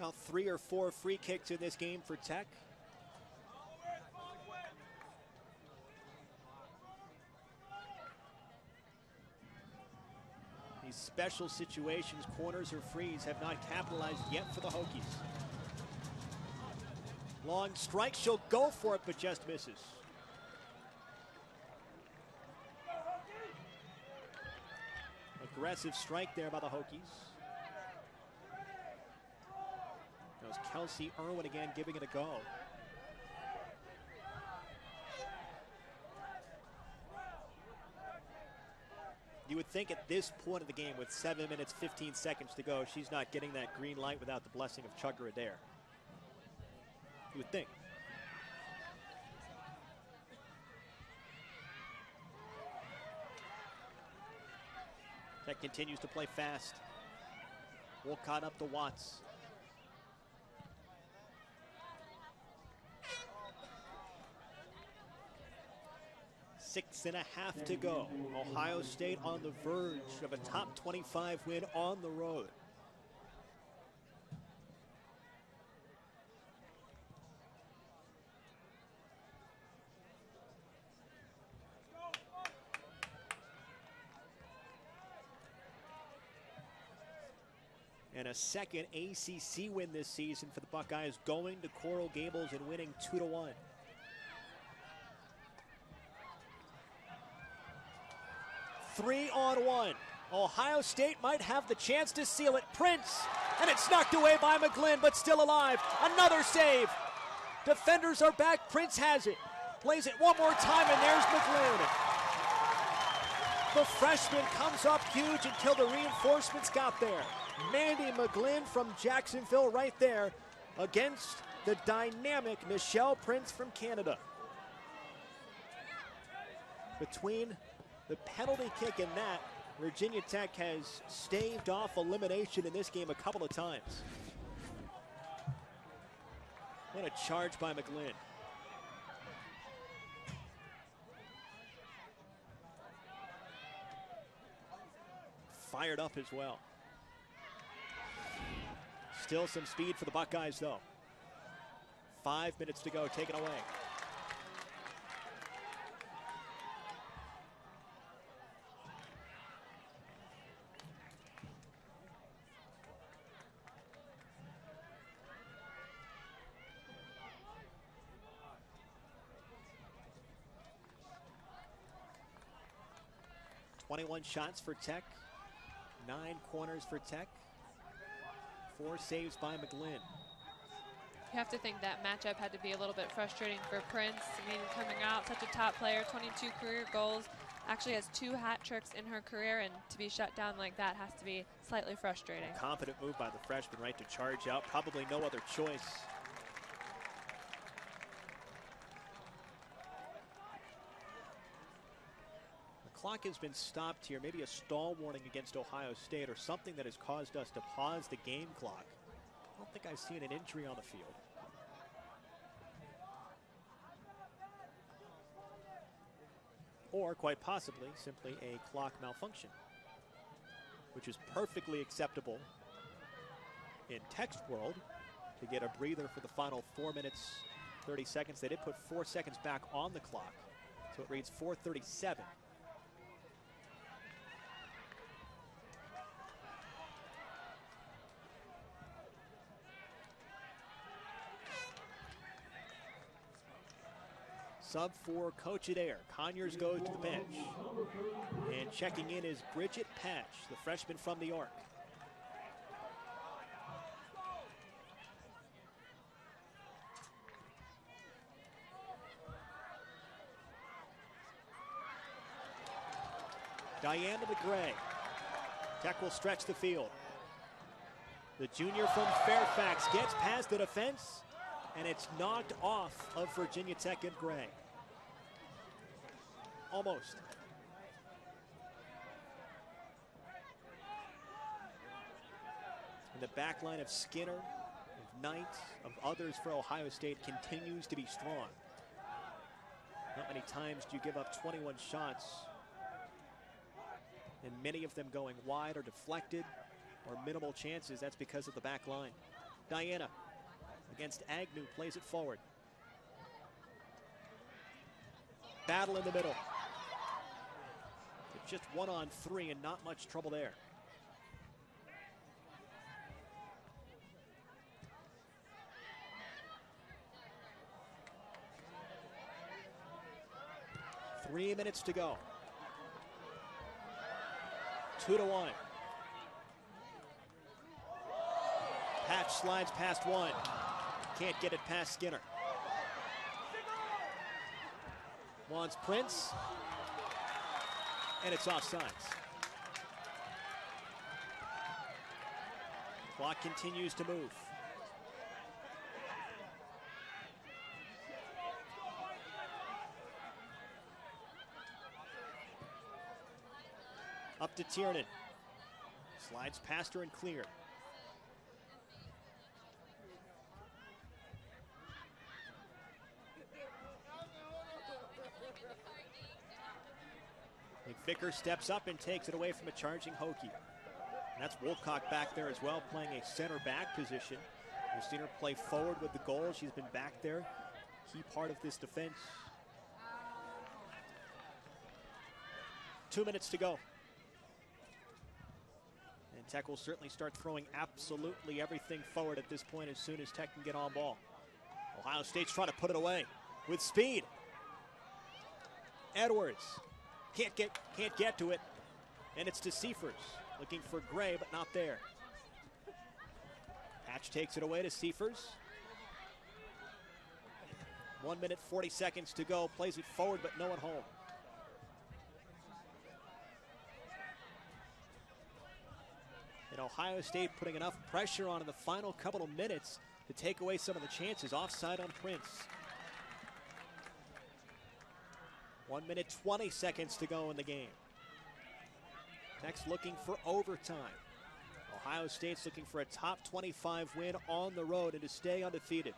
Now 3 or 4 free kicks in this game for Tech. These special situations, corners or frees, have not capitalized yet for the Hokies. Long strike, she'll go for it, but just misses. Aggressive strike there by the Hokies. That was Kelsey Irwin again giving it a go. You would think at this point of the game, with 7 minutes, 15 seconds to go, she's not getting that green light without the blessing of Chugger Adair. You would think. Tech continues to play fast. Wolcott up to Watts. 6.5 to go. Ohio State on the verge of a top 25 win on the road. And a second ACC win this season for the Buckeyes, going to Coral Gables and winning 2-1. Three-on-one. Ohio State might have the chance to seal it. Prince, and it's knocked away by McGlynn, but still alive. Another save. Defenders are back. Prince has it. Plays it one more time, and there's McGlynn. The freshman comes up huge until the reinforcements got there. Mandy McGlynn from Jacksonville right there against the dynamic Michelle Prince from Canada. Between the penalty kick and that, Virginia Tech has staved off elimination in this game a couple of times. What a charge by McGlynn. Fired up as well. Still some speed for the Buckeyes, though. 5 minutes to go, taken away. .21 shots for Tech, 9 corners for Tech, 4 saves by McGlynn. You have to think that matchup had to be a little bit frustrating for Prince. I mean, coming out, such a top player, 22 career goals, actually has 2 hat tricks in her career, and to be shut down like that has to be slightly frustrating. A confident move by the freshman, right, to charge out. Probably no other choice. The clock has been stopped here. Maybe a stall warning against Ohio State or something that has caused us to pause the game clock. I don't think I've seen an injury on the field. Or quite possibly simply a clock malfunction, which is perfectly acceptable in text world to get a breather for the final 4 minutes, 30 seconds. They did put 4 seconds back on the clock, so it reads 4:37. Sub for Coach Adair. Conyers goes to the bench. And checking in is Bridget Patch, the freshman from New York. Diana DeGray. Tech will stretch the field. The junior from Fairfax gets past the defense, and it's knocked off of Virginia Tech and Gray. Almost. And the back line of Skinner, of Knight, of others for Ohio State continues to be strong. Not many times do you give up 21 shots, and many of them going wide or deflected or minimal chances. That's because of the back line. Diana against Agnew, plays it forward. Battle in the middle. It's just 1-on-3 and not much trouble there. Three minutes to go. 2-1. Patch slides past one. Can't get it past Skinner. Wants Prince. And it's offsides. Clock continues to move. Up to Tiernan. Slides past her and clear. McVicker steps up and takes it away from a charging Hokie. And that's Woolcock back there as well, playing a center back position. We've seen her play forward with the goal. She's been back there, key part of this defense. 2 minutes to go. And Tech will certainly start throwing absolutely everything forward at this point as soon as Tech can get on ball. Ohio State's trying to put it away with speed. Edwards can't get to it, and it's to Seifers, looking for Gray, but not there. Patch takes it away to Seifers. 1 minute, 40 seconds to go. Plays it forward, but no one home. And Ohio State putting enough pressure on in the final couple of minutes to take away some of the chances. Offside on Prince. 1 minute, 20 seconds to go in the game. Tech's looking for overtime. Ohio State's looking for a top 25 win on the road and to stay undefeated.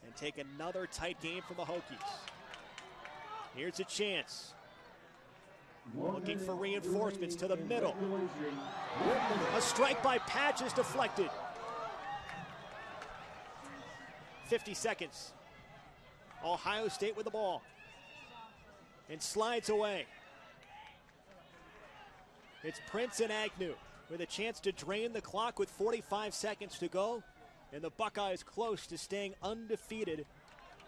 And take another tight game from the Hokies. Here's a chance. Looking for reinforcements to the middle. A strike by Patch is deflected. 50 seconds. Ohio State with the ball. And slides away. It's Prince and Agnew with a chance to drain the clock with 45 seconds to go. And the Buckeyes close to staying undefeated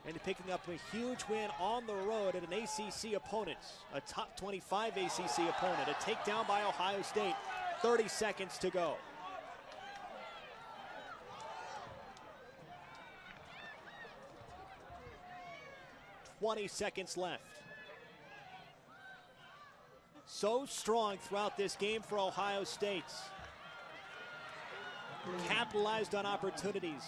and picking up a huge win on the road at an ACC opponent. A top 25 ACC opponent. A takedown by Ohio State. 30 seconds to go. 20 seconds left. So strong throughout this game for Ohio State. Capitalized on opportunities.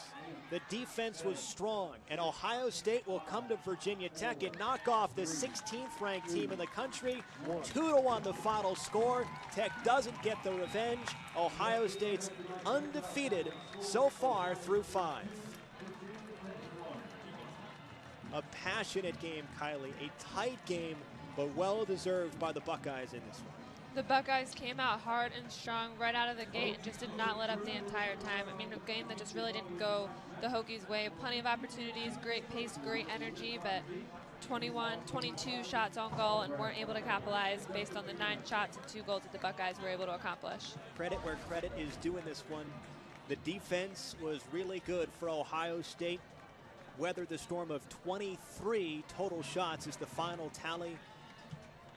The defense was strong, and Ohio State will come to Virginia Tech and knock off the 16th ranked team in the country. 2-1 the final score. Tech doesn't get the revenge. Ohio State's undefeated so far through 5. A passionate game, Kylie. A tight game, but well-deserved by the Buckeyes in this one. The Buckeyes came out hard and strong right out of the gate and just did not let up the entire time. I mean, a game that just really didn't go the Hokies' way. Plenty of opportunities, great pace, great energy, but 21, 22 shots on goal and weren't able to capitalize based on the 9 shots and 2 goals that the Buckeyes were able to accomplish. Credit where credit is due in this one. The defense was really good for Ohio State. Weathered the storm of 23 total shots is the final tally.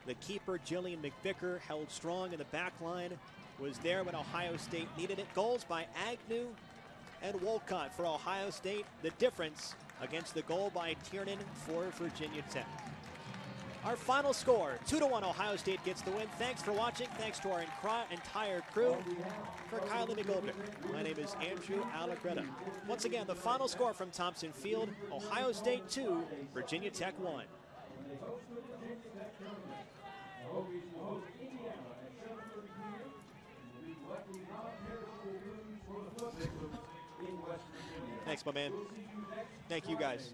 The keeper, Jillian McVicker, held strong in the back line, was there when Ohio State needed it. Goals by Agnew and Wolcott for Ohio State. The difference against the goal by Tiernan for Virginia Tech. Our final score, 2-1, Ohio State gets the win. Thanks for watching. Thanks to our entire crew. For Kylie McGoldrick, my name is Andrew Alagretta. Once again, the final score from Thompson Field, Ohio State 2, Virginia Tech 1. Thanks, my man. Thank you, guys.